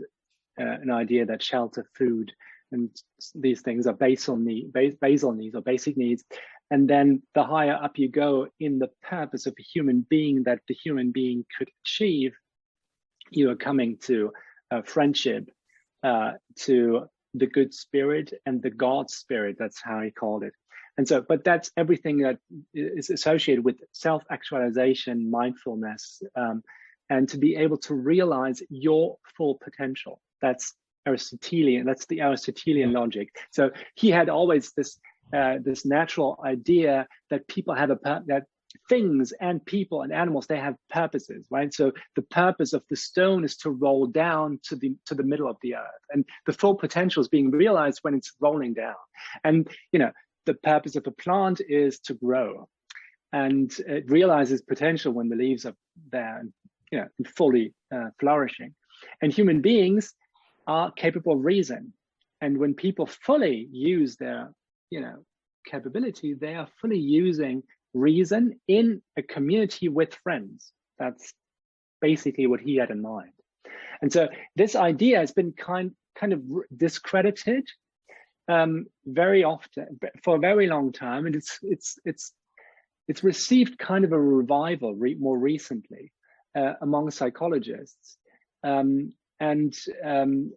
an idea that shelter, food, and these things are basal needs or basic needs. And then the higher up you go in the purpose of a human being that the human being could achieve, you are coming to friendship, to the good spirit and the God spirit. That's how he called it. And so, but that's everything that is associated with self-actualization, mindfulness, and to be able to realize your full potential. That's Aristotelian. That's the Aristotelian logic. So he had always this this natural idea that people have that things and people and animals, they have purposes, right? So the purpose of the stone is to roll down to the middle of the earth, and the full potential is being realized when it's rolling down. And the purpose of a plant is to grow, and it realizes potential when the leaves are there and fully flourishing. And human beings are capable of reason, and when people fully use their capability, they are fully using reason in a community with friends. That's basically what he had in mind. And so this idea has been kind of discredited very often for a very long time, and it's received kind of a revival more recently among psychologists, and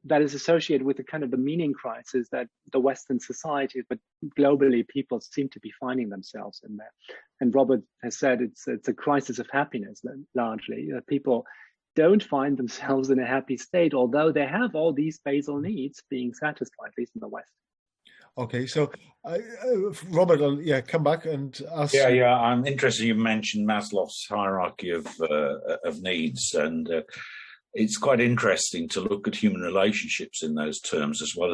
that is associated with the kind of the meaning crisis that the Western society, but globally, people seem to be finding themselves in there. And Robert has said it's a crisis of happiness, largely. People don't find themselves in a happy state, although they have all these basal needs being satisfied, at least in the West. Okay, so Robert, I'll come back and ask. Yeah, I'm interested. You mentioned Maslow's hierarchy of needs, and it's quite interesting to look at human relationships in those terms, as well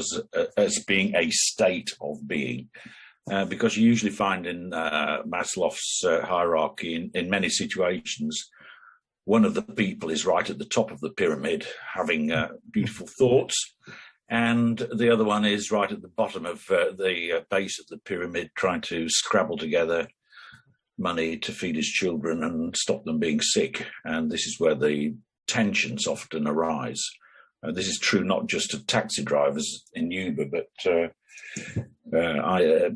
as being a state of being, because you usually find in Maslow's hierarchy, in many situations, one of the people is right at the top of the pyramid, having beautiful thoughts, and the other one is right at the bottom of the base of the pyramid, trying to scrabble together money to feed his children and stop them being sick. And this is where the tensions often arise. This is true not just of taxi drivers in Uber, but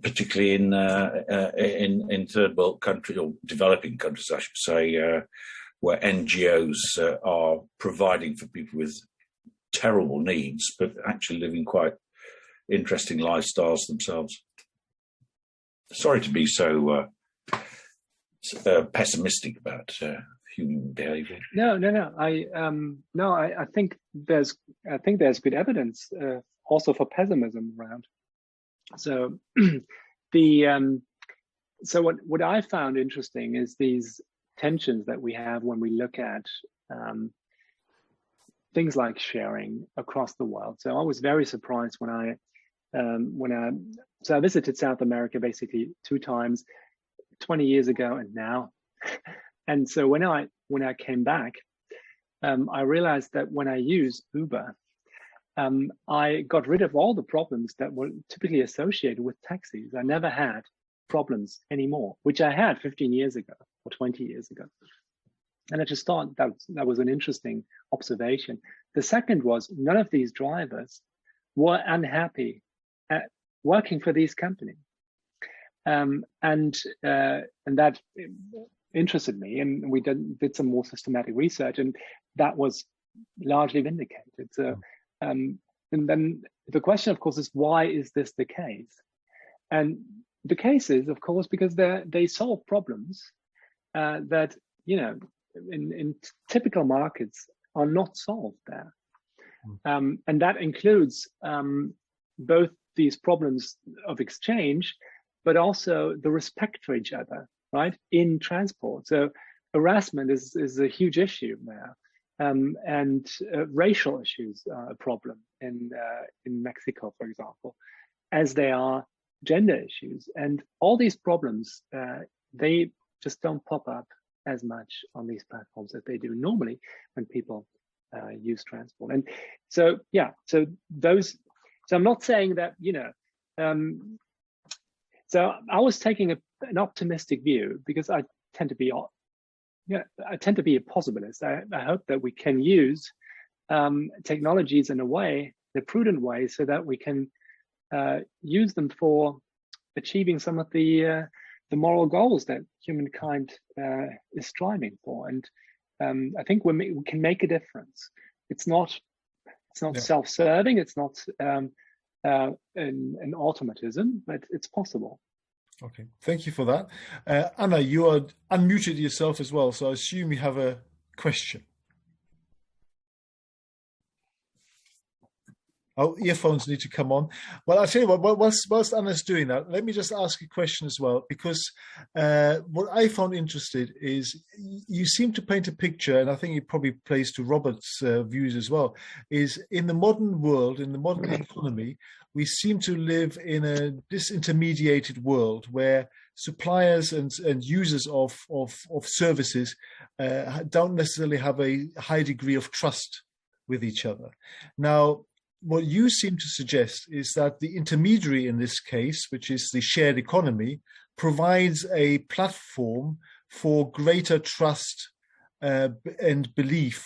particularly in third world countries, or developing countries, I should say, where NGOs are providing for people with terrible needs, but actually living quite interesting lifestyles themselves. Sorry to be so pessimistic about human behavior. No. I think there's good evidence also for pessimism around. So so what I found interesting is these tensions that we have when we look at things like sharing across the world. So I was very surprised when I visited South America basically 2 times, 20 years ago and now. And so when I came back, I realized that when I use Uber, I got rid of all the problems that were typically associated with taxis. I never had problems anymore, which I had 15 years ago or 20 years ago. And I just thought that was an interesting observation. The second was none of these drivers were unhappy at working for these companies. And that interested me, and we did some more systematic research, and that was largely vindicated. So, and then the question, of course, is why is this the case? And the case is, of course, because they solve problems that in typical markets are not solved there, and that includes both these problems of exchange, but also the respect for each other, right, in transport. So harassment is a huge issue there, and racial issues are a problem in Mexico, for example, as they are gender issues. And all these problems, they just don't pop up as much on these platforms as they do normally when people use transport. And so, so I'm not saying that, so I was taking an optimistic view because I tend to be a possibilist. I hope that we can use technologies in a prudent way, so that we can use them for achieving some of the moral goals that humankind is striving for. And I think we can make a difference. It's not self-serving. It's not an automatism, but it's possible. Okay, thank you for that. Anna, you are unmuted yourself as well, so I assume you have a question. Oh, earphones need to come on. Well, I'll tell you what, whilst Anna's doing that, let me just ask a question as well, because what I found interested is you seem to paint a picture, and I think it probably plays to Robert's views as well, is in the modern world, in the modern economy, we seem to live in a disintermediated world where suppliers and users of services don't necessarily have a high degree of trust with each other. Now, what you seem to suggest is that the intermediary in this case, which is the shared economy, provides a platform for greater trust and belief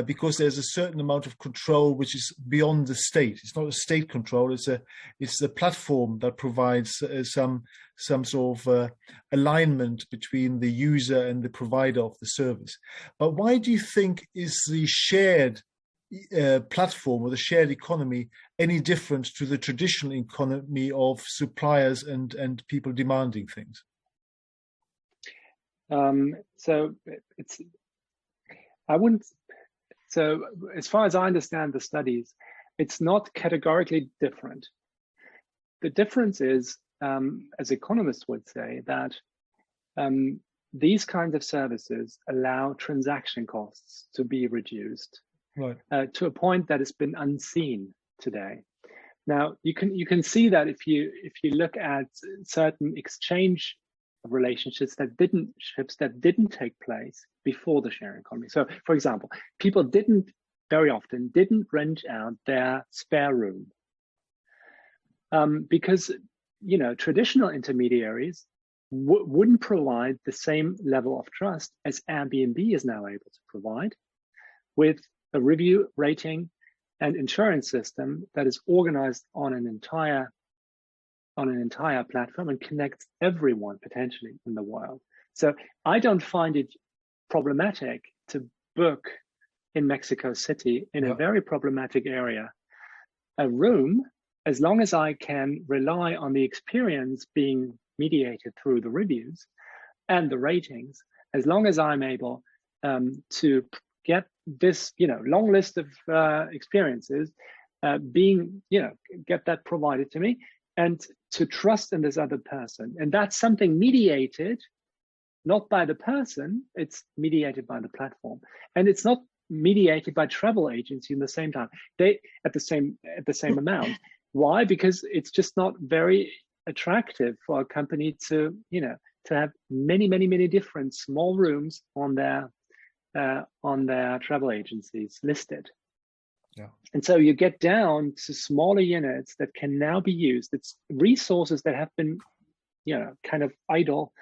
because there's a certain amount of control which is beyond the state. It's not a state control. It's a platform that provides some sort of alignment between the user and the provider of the service. But why do you think is the shared platform or the shared economy any different to the traditional economy of suppliers and people demanding things? So as far as I understand the studies, it's not categorically different. The difference is, as economists would say, that these kinds of services allow transaction costs to be reduced. Right. To a point that has been unseen today. Now you can see that if you look at certain exchange relationships that didn't take place before the sharing economy. So, for example, people very often didn't rent out their spare room because traditional intermediaries wouldn't provide the same level of trust as Airbnb is now able to provide, with a review, rating, and insurance system that is organized on an entire platform and connects everyone potentially in the world. So I don't find it problematic to book in Mexico City, in a very problematic area, a room, as long as I can rely on the experience being mediated through the reviews and the ratings, as long as I'm able to get this, long list of experiences get that provided to me, and to trust in this other person. And that's something mediated, not by the person, it's mediated by the platform. And it's not mediated by travel agency in the same time. They at the same amount. Why? Because it's just not very attractive for a company to have many different small rooms on their travel agencies listed. Yeah. And so you get down to smaller units that can now be used. It's resources that have been, kind of idle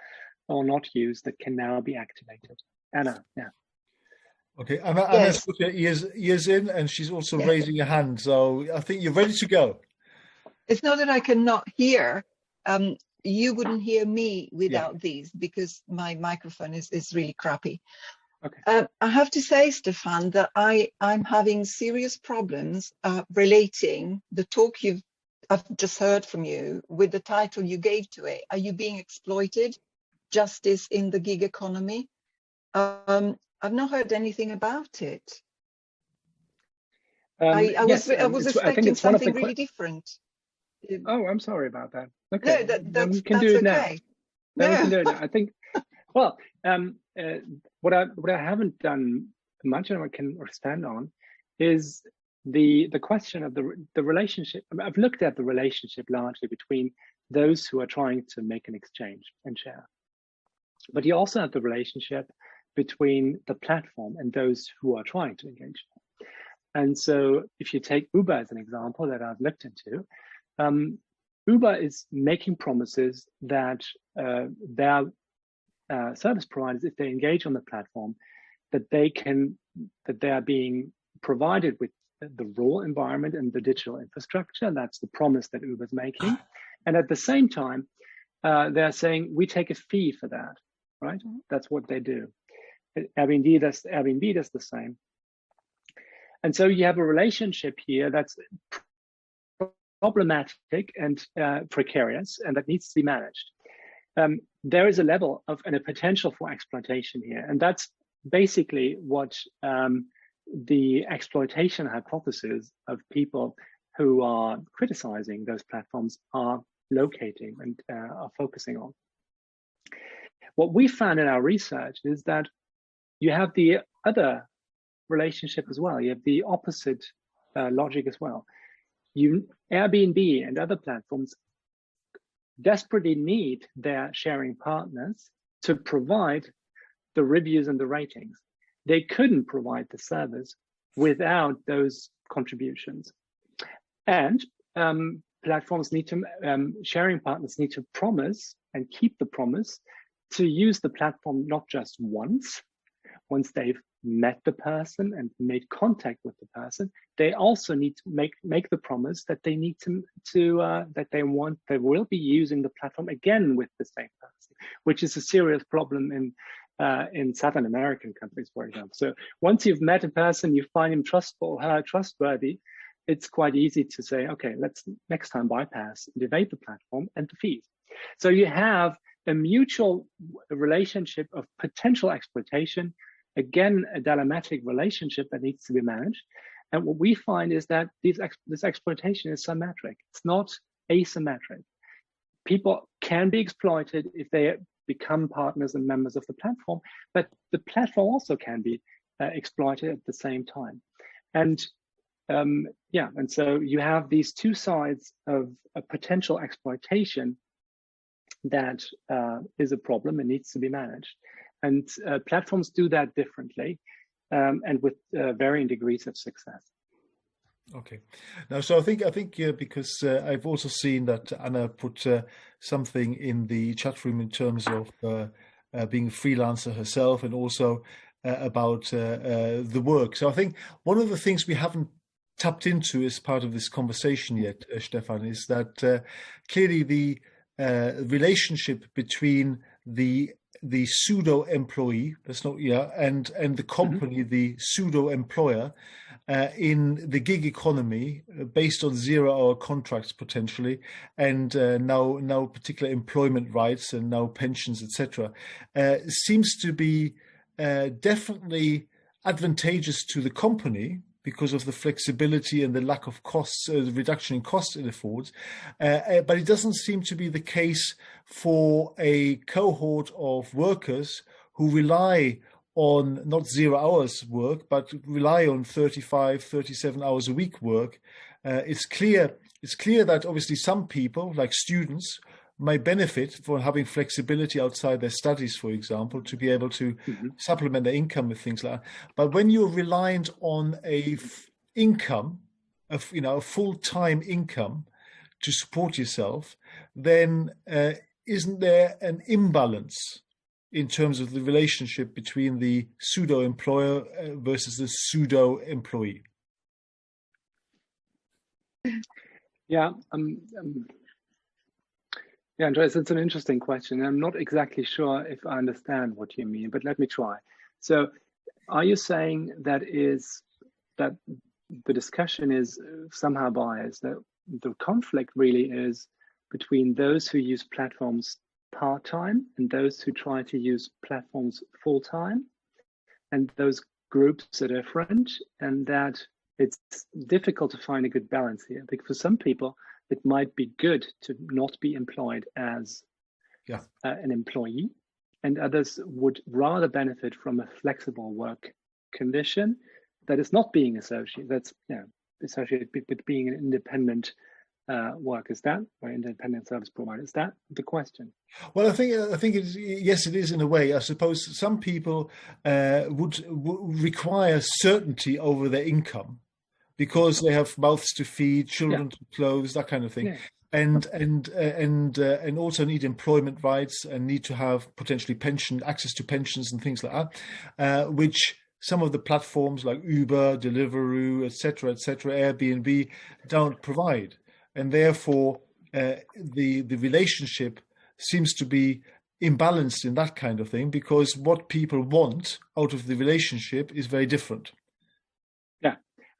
or not used that can now be activated. Anna, yeah. Okay, Anna's put her ears in, and she's also raising a hand. So I think you're ready to go. It's not that I cannot hear. You wouldn't hear me without these, because my microphone is really crappy. Okay. I have to say, Stefan, that I'm having serious problems relating the talk I've just heard from you with the title you gave to it. Are you being exploited? Justice in the gig economy? I've not heard anything about it. I was expecting something really different. Oh, I'm sorry about that. Okay, no, that's can do it okay. Now. We can do it now. I think. Well, what I haven't done much, and I can expand on, is the question of the relationship. I've looked at the relationship largely between those who are trying to make an exchange and share, but you also have the relationship between the platform and those who are trying to engage. And so, if you take Uber as an example that I've looked into, Uber is making promises that their service providers, if they engage on the platform, that they are being provided with the raw environment and the digital infrastructure. And that's the promise that Uber's making. And at the same time, they're saying, we take a fee for that, right? That's what they do. Airbnb does the same. And so you have a relationship here that's problematic and precarious, and that needs to be managed. There is a level of and a potential for exploitation here, and that's basically what the exploitation hypothesis of people who are criticizing those platforms are locating and are focusing on. What we found in our research is that you have the other relationship as well. You have the opposite logic as well. Airbnb and other platforms desperately need their sharing partners to provide the reviews and the ratings. They couldn't provide the service without those contributions. And platforms need to, sharing partners need to promise and keep the promise to use the platform not just once they've met the person and made contact with the person, they also need to make the promise that they need that they will be using the platform again with the same person, which is a serious problem in Southern American countries, for example. So once you've met a person, you find him trustworthy, it's quite easy to say, okay, let's next time bypass and evade the platform and the fees. So you have a mutual relationship of potential exploitation, again, a dilemmatic relationship that needs to be managed. And what we find is that this exploitation is symmetric. It's not asymmetric. People can be exploited if they become partners and members of the platform, but the platform also can be exploited at the same time. And and so you have these two sides of a potential exploitation that is a problem and needs to be managed. And platforms do that differently and with varying degrees of success. Okay. Now, so I think because I've also seen that Anna put something in the chat room in terms of being a freelancer herself, and also about the work. So I think one of the things we haven't tapped into as part of this conversation yet, Stefan, is that clearly the relationship between the pseudo employee, and the company, the pseudo employer, in the gig economy, based on 0-hour contracts potentially, and now particular employment rights and now pensions, etc., seems to be definitely advantageous to the company because of the flexibility and the lack of costs, the reduction in costs it affords. But it doesn't seem to be the case for a cohort of workers who rely on not 0 hours work, but rely on 35, 37 hours a week work. It's clear that obviously some people, like students, may benefit from having flexibility outside their studies, for example, to be able to supplement their income with things like that. But when you're reliant on a full-time income to support yourself, then isn't there an imbalance in terms of the relationship between the pseudo-employer versus the pseudo-employee? Yeah. Yeah, Andreas, it's an interesting question. I'm not exactly sure if I understand what you mean, but let me try. So are you saying that the discussion is somehow biased, that the conflict really is between those who use platforms part-time and those who try to use platforms full-time, and those groups are different, and that it's difficult to find a good balance here? Because for some people, it might be good to not be employed as an employee, and others would rather benefit from a flexible work condition that is not being associated with being an independent worker. Is that, or independent service provider? Is that the question? Well, I think yes, it is in a way. I suppose some people would require certainty over their income, because they have mouths to feed, children to clothe, that kind of thing, and also need employment rights and need to have potentially access to pensions and things like that, which some of the platforms like Uber, Deliveroo, etc., Airbnb don't provide, and therefore the relationship seems to be imbalanced in that kind of thing, because what people want out of the relationship is very different.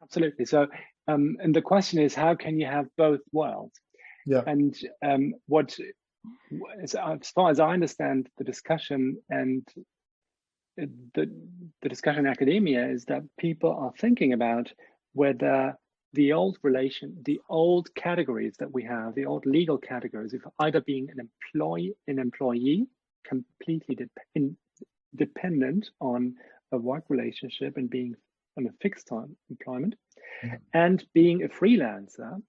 Absolutely. So And the question is, how can you have both worlds? Yeah. And as far as I understand the discussion and the discussion in academia, is that people are thinking about whether the old categories that we have, the old legal categories, of either being an employee, completely dependent on a work relationship and being on a fixed time employment, and being a freelancer,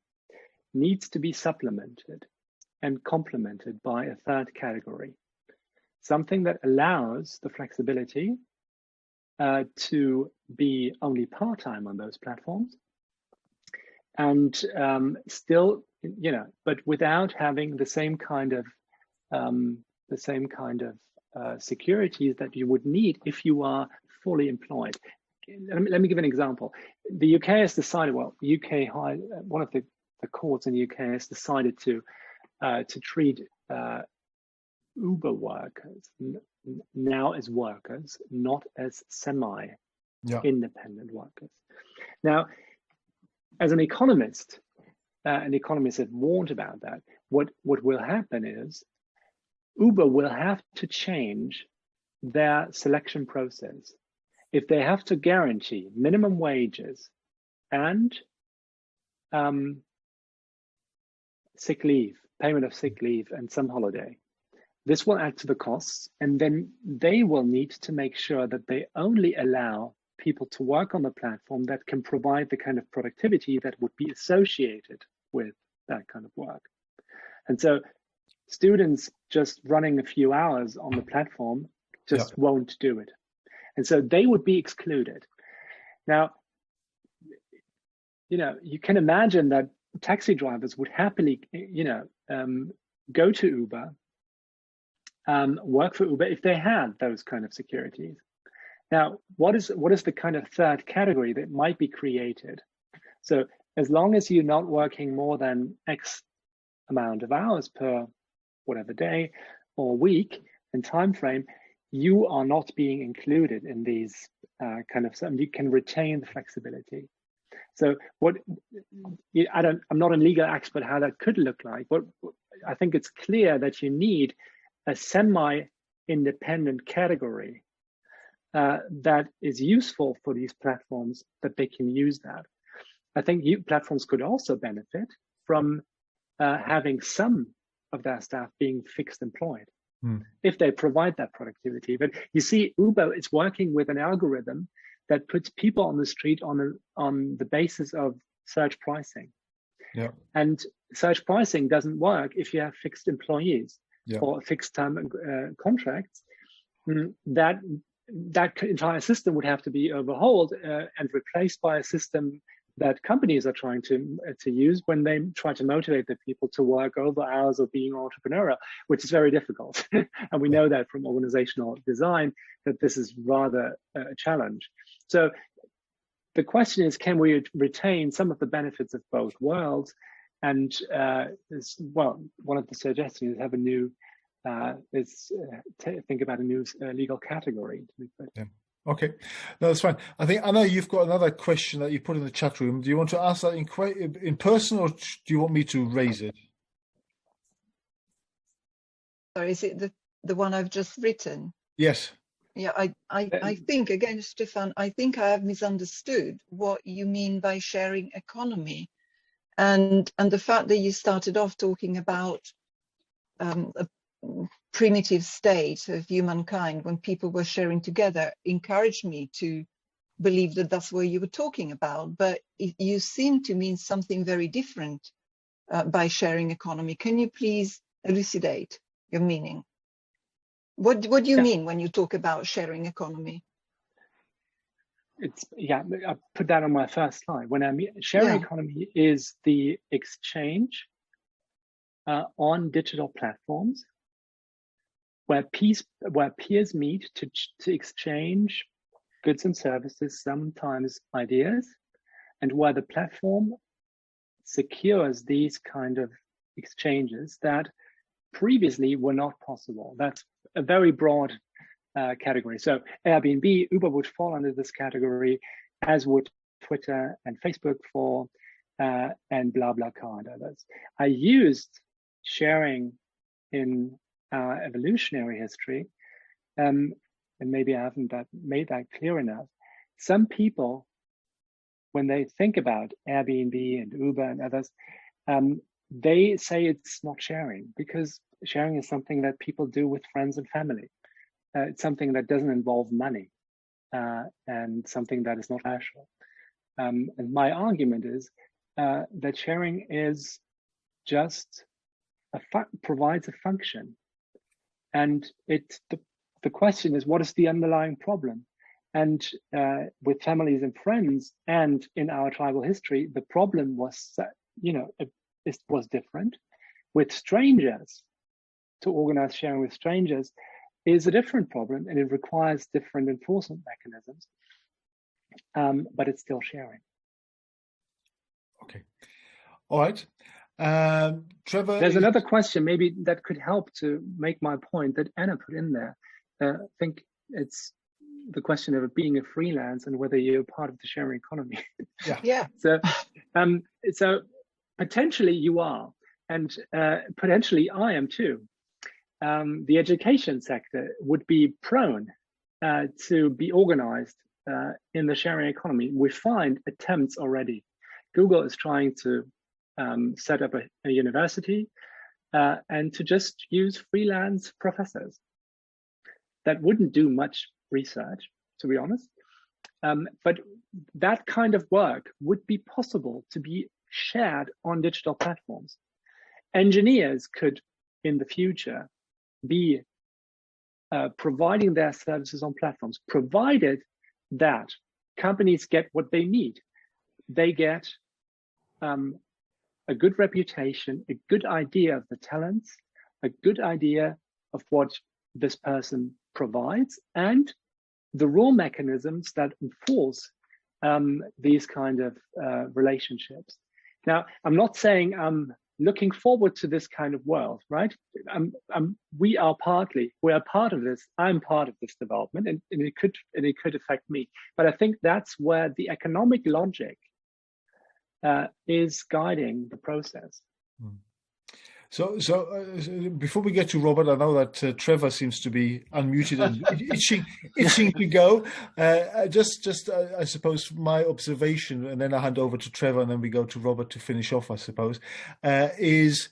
needs to be supplemented and complemented by a third category, something that allows the flexibility to be only part-time on those platforms, and still, but without having the same kind of securities that you would need if you are fully employed. Let me give an example. The UK has decided, one of the courts in the UK has decided to treat Uber workers now as workers, not as semi-independent workers. Now, as an economist had warned about that. What will happen is Uber will have to change their selection process if they have to guarantee minimum wages and sick leave, payment of sick leave, and some holiday. This will add to the costs, and then they will need to make sure that they only allow people to work on the platform that can provide the kind of productivity that would be associated with that kind of work. And so students just running a few hours on the platform just won't do it. And so they would be excluded. Now, you can imagine that taxi drivers would happily, go to Uber, work for Uber if they had those kind of securities. Now, what is the kind of third category that might be created? So as long as you're not working more than X amount of hours per whatever day or week and time frame, you are not being included in these you can retain the flexibility. So I'm not a legal expert how that could look like, but I think it's clear that you need a semi-independent category that is useful for these platforms, that they can use that. I think platforms could also benefit from having some of their staff being fixed employed if they provide that productivity. But you see, Uber is working with an algorithm that puts people on the street on the basis of search pricing. Yeah. And search pricing doesn't work if you have fixed employees or fixed term contracts. That entire system would have to be overhauled and replaced by a system that companies are trying to use when they try to motivate the people to work over hours of being entrepreneurial, which is very difficult. And we know that from organizational design that this is rather a challenge. So the question is, can we retain some of the benefits of both worlds? And one of the suggestions is have a new think about a new legal category. Okay, no, that's fine. I know you've got another question that you put in the chat room. Do you want to ask that in person, or do you want me to raise it? Sorry, is it the one I've just written? Yes. Yeah, I think, again, Stefan, I think I have misunderstood what you mean by sharing economy, and the fact that you started off talking about a primitive state of humankind when people were sharing together encouraged me to believe that that's what you were talking about. But you seem to mean something very different by sharing economy. Can you please elucidate your meaning? What do you mean when you talk about sharing economy? I put that on my first slide. When I mean sharing economy is the exchange on digital platforms where peers meet to exchange goods and services, sometimes ideas, and where the platform secures these kind of exchanges that previously were not possible. That's a very broad category. So Airbnb, Uber would fall under this category, as would Twitter and Facebook for and BlaBlaCar and others. I used sharing in our evolutionary history, and maybe I haven't made that clear enough. Some people, when they think about Airbnb and Uber and others, they say it's not sharing, because sharing is something that people do with friends and family. It's something that doesn't involve money, and something that is not rational. And my argument is that sharing is just provides a function, and the question is, what is the underlying problem? And with families and friends, and in our tribal history, the problem was, it was different. With strangers, to organize sharing with strangers is a different problem, and it requires different enforcement mechanisms, but it's still sharing. Okay. All right. Trevor, there's another question maybe that could help to make my point that Anna put in there. I think it's the question of being a freelance and whether you're part of the sharing economy. Yeah. So potentially you are, and potentially I am too. The education sector would be prone to be organized in the sharing economy. We find attempts already. Google is trying to set up a university and to just use freelance professors. That wouldn't do much research, to be honest. But that kind of work would be possible to be shared on digital platforms. Engineers could, in the future, be providing their services on platforms, provided that companies get what they need. They get a good reputation, a good idea of the talents, a good idea of what this person provides, and the raw mechanisms that enforce these kind of relationships. Now, I'm not saying I'm looking forward to this kind of world, right? We are part of this. I'm part of this development, and it could affect me. But I think that's where the economic logic is guiding the process. So before we get to Robert, I know that Trevor seems to be unmuted and itching to go. Just I suppose my observation, and then I hand over to Trevor, and then we go to Robert to finish off, I suppose, is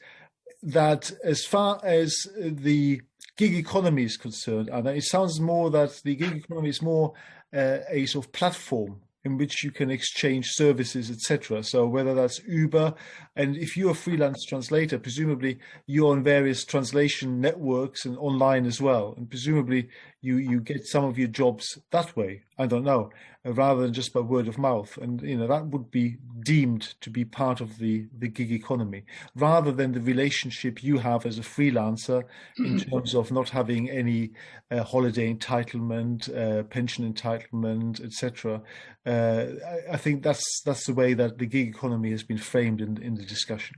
that as far as the gig economy is concerned, and it sounds more that the gig economy is more a sort of platform in which you can exchange services, etc. So whether that's Uber, and if you're a freelance translator, presumably you're on various translation networks and online as well, and presumably you get some of your jobs that way. I don't know, rather than just by word of mouth, and that would be deemed to be part of the gig economy, rather than the relationship you have as a freelancer in terms of not having any holiday entitlement, pension entitlement, etc. I think that's the way that the gig economy has been framed in the discussion.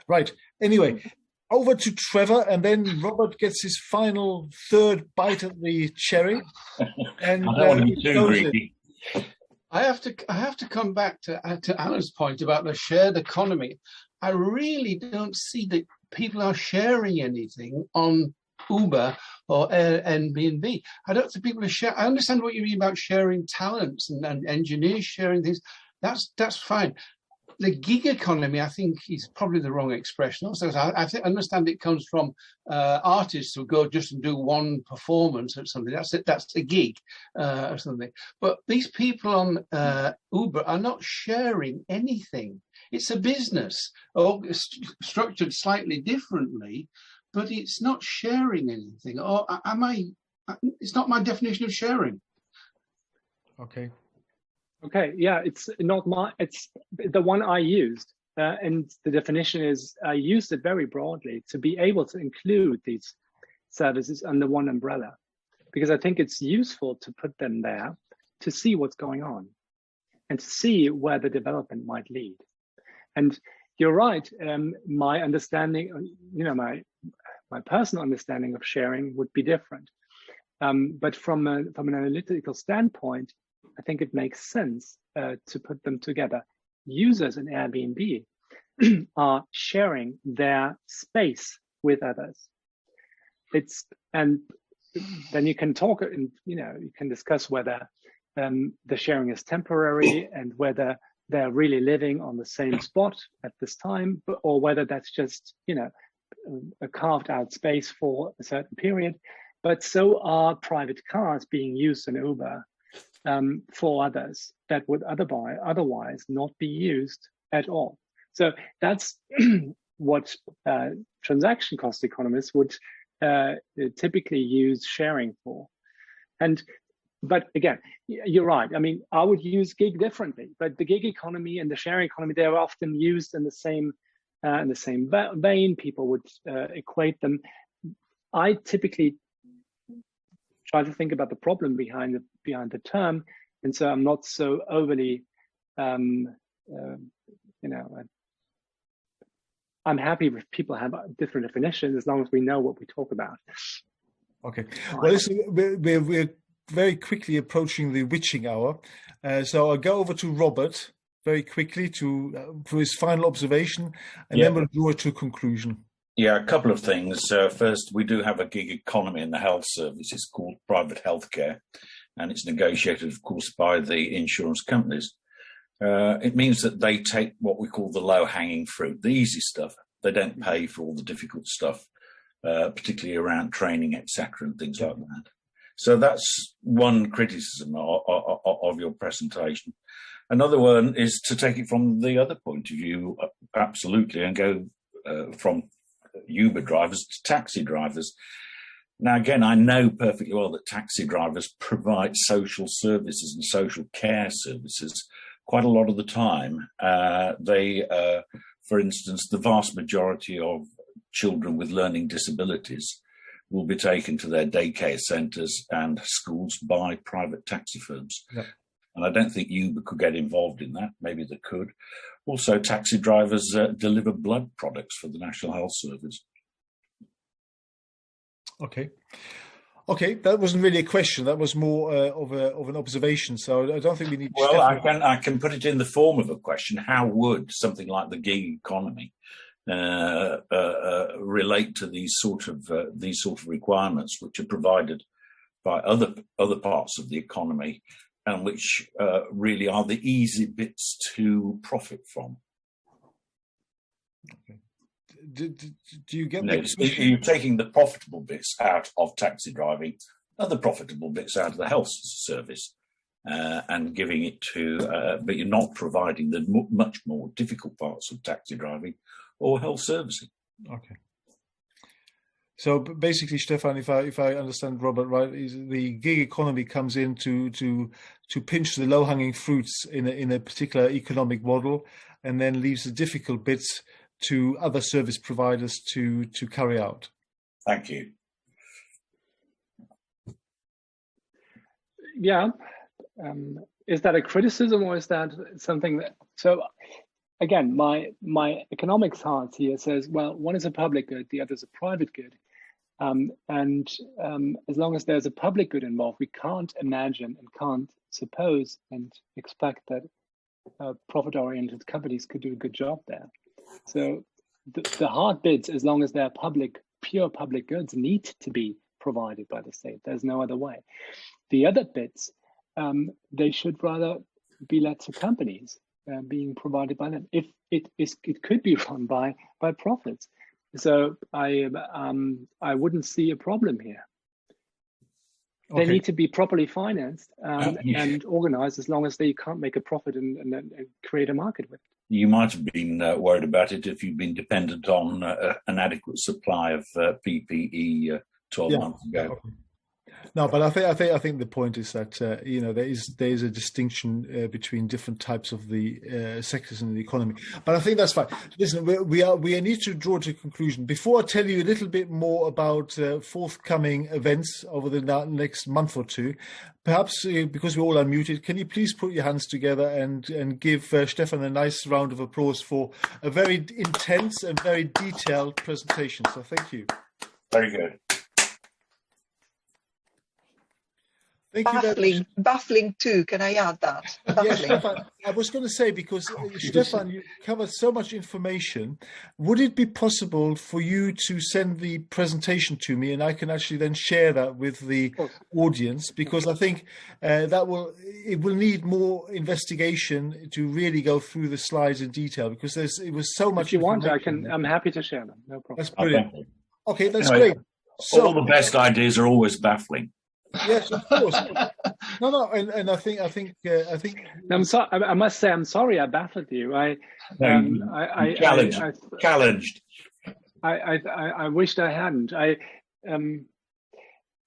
Right. Anyway, over to Trevor, and then Robert gets his final third bite at the cherry. And I have to come back to Anna's point about the shared economy. I really don't see that people are sharing anything on Uber or Airbnb. I don't think people are sharing. I understand what you mean about sharing talents and engineers sharing things. That's fine. The gig economy, I think, is probably the wrong expression. Also, I understand it comes from artists who go just and do one performance or something. That's it. That's a gig or something. But these people on Uber are not sharing anything. It's a business, structured slightly differently, but it's not sharing anything. Or am I? It's not my definition of sharing. Okay, yeah, it's not it's the one I used, and the definition is I used it very broadly to be able to include these services under one umbrella, because I think it's useful to put them there to see what's going on and to see where the development might lead. And you're right, my understanding, my personal understanding of sharing would be different, but from an analytical standpoint, I think it makes sense to put them together. users in Airbnb are sharing their space with others. And then you can talk, and you can discuss whether the sharing is temporary and whether they're really living on the same spot at this time, or whether that's just a carved out space for a certain period. But so are private cars being used in Uber for others that would otherwise not be used at all. So that's what transaction cost economists would typically use sharing for. But again, you're right. I mean, I would use gig differently, but the gig economy and the sharing economy, they're often used in the same vein. People would equate them. I typically try to think about the problem behind the term, and so I'm not so overly, I'm happy if people have different definitions as long as we know what we talk about. Okay. Well, listen, we're very quickly approaching the witching hour, so I'll go over to Robert very quickly for his final observation, and then we'll draw to a conclusion. Yeah, a couple of things. First, we do have a gig economy in the health service. It's called private healthcare, and it's negotiated, of course, by the insurance companies. It means that they take what we call the low-hanging fruit, the easy stuff. They don't pay for all the difficult stuff, particularly around training, etc., and things like that. So that's one criticism of your presentation. Another one is to take it from the other point of view, absolutely, and go from Uber drivers to taxi drivers. Now, again, I know perfectly well that taxi drivers provide social services and social care services quite a lot of the time. For instance, the vast majority of children with learning disabilities will be taken to their daycare centres and schools by private taxi firms. Yep. And I don't think Uber could get involved in that. Maybe they could. Also, taxi drivers deliver blood products for the National Health Service. Okay. Okay, that wasn't really a question. That was more of an observation. So I don't think we need. Well, I can put it in the form of a question. How would something like the gig economy relate to these sort of requirements, which are provided by other parts of the economy, and which really are the easy bits to profit from? Okay. Do you get you're taking the profitable bits out of taxi driving, other profitable bits out of the health service, and giving it to, but you're not providing the much more difficult parts of taxi driving or health servicing. Okay. So basically, Stefan, if I understand Robert right, is the gig economy comes in to pinch the low-hanging fruits in a particular economic model, and then leaves the difficult bits to other service providers to carry out. Thank you. Yeah. Is that a criticism, or is that something that... So again, my economics heart here says, well, one is a public good, the other is a private good. As long as there's a public good involved, we can't imagine and can't suppose and expect that profit-oriented companies could do a good job there. So the hard bits, as long as they're pure public goods, need to be provided by the state. There's no other way. The other bits, they should rather be led to companies being provided by them. If it could be run by profits. So I wouldn't see a problem here. They need to be properly financed and organized, as long as they can't make a profit and create a market with it. You might have been worried about it if you'd been dependent on an adequate supply of PPE 12 months ago. Okay. No, but I think the point is that there is a distinction between different types of the sectors in the economy. But I think that's fine. Listen, we need to draw to a conclusion. Before I tell you a little bit more about forthcoming events over the next month or two, perhaps because we're all unmuted, can you please put your hands together and give Stefan a nice round of applause for a very intense and very detailed presentation. So thank you. Very good. Thank you very much. Baffling too. Can I add that? Yes, Stefan, I was going to say, because Stefan, you covered so much information. Would it be possible for you to send the presentation to me, and I can actually then share that with the audience? Because I think it will need more investigation to really go through the slides in detail, because it was so much. If you want, I'm happy to share them. No problem. That's brilliant. Okay, that's anyway, great. So, all the best ideas are always baffling. Yes, of course. No, and I think. I'm sorry. I must say, I'm sorry I baffled you. Challenged. I wished I hadn't.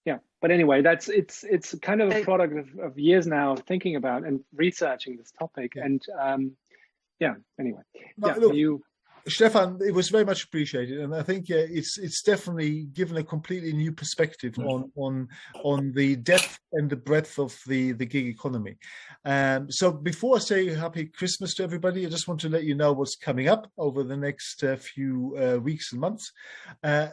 Yeah. But anyway, it's kind of a product of years now of thinking about and researching this topic. And anyway, look, Stefan, it was very much appreciated, and I think it's definitely given a completely new perspective on the depth and the breadth of the gig economy. So before I say Happy Christmas to everybody, I just want to let you know what's coming up over the next few weeks and months. I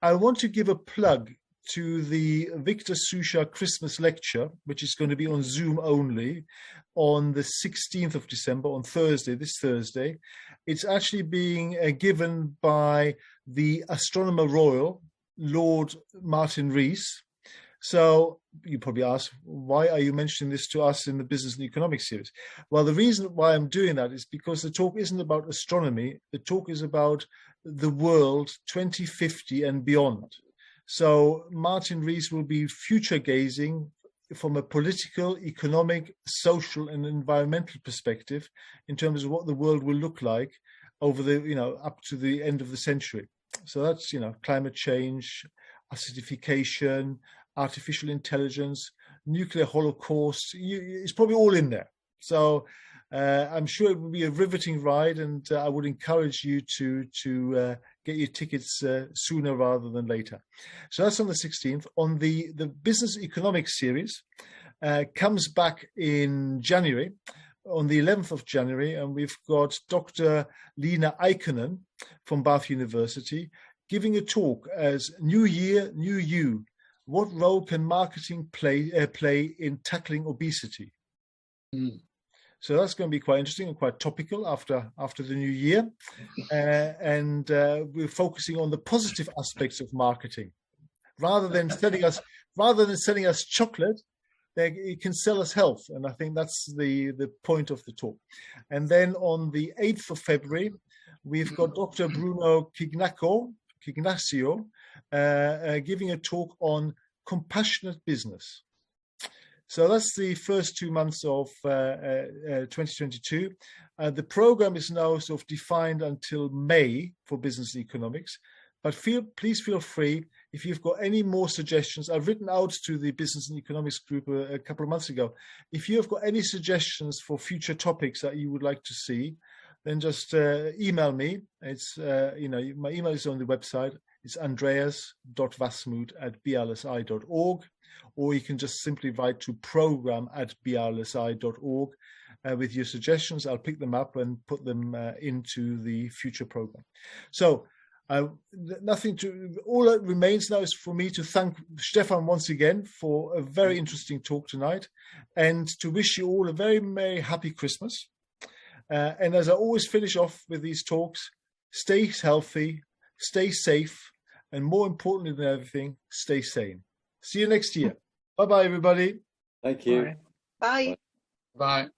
want to give a plug to the Victor Susha Christmas lecture, which is going to be on Zoom only on the 16th of December, on this Thursday. It's actually being given by the Astronomer Royal, Lord Martin Rees. So you probably ask, why are you mentioning this to us in the Business and Economics series? Well, the reason why I'm doing that is because the talk isn't about astronomy. The talk is about the world 2050 and beyond. So Martin Rees will be future gazing from a political, economic, social, and environmental perspective in terms of what the world will look like over up to the end of the century. So that's, climate change, acidification, artificial intelligence, nuclear holocaust. It's probably all in there. So I'm sure it will be a riveting ride, and I would encourage you to get your tickets sooner rather than later. So that's on the 16th. On the Business Economics series comes back in January, on the 11th of January, and we've got Dr. Lena Eikkonen from Bath University giving a talk as New Year, New You. What role can marketing play in tackling obesity? So that's going to be quite interesting and quite topical after the new year. And we're focusing on the positive aspects of marketing. Rather than selling us chocolate, it can sell us health. And I think that's the point of the talk. And then on the 8th of February, we've got Dr. Bruno Cignacio giving a talk on compassionate business. So that's the first 2 months of 2022. The program is now sort of defined until May for business and economics, but please feel free if you've got any more suggestions. I've written out to the business and economics group a couple of months ago. If you have got any suggestions for future topics that you would like to see, then just email me. It's my email is on the website. It's andreas.wasmuth@blsi.org. Or you can just simply write to program@blsi.org with your suggestions. I'll pick them up and put them into the future program. So all that remains now is for me to thank Stefan once again for a very interesting talk tonight, and to wish you all a very merry, happy Christmas. And as I always finish off with these talks, stay healthy, stay safe, and more importantly than everything, stay sane. See you next year. Bye-bye, everybody. Thank you. Bye. Bye.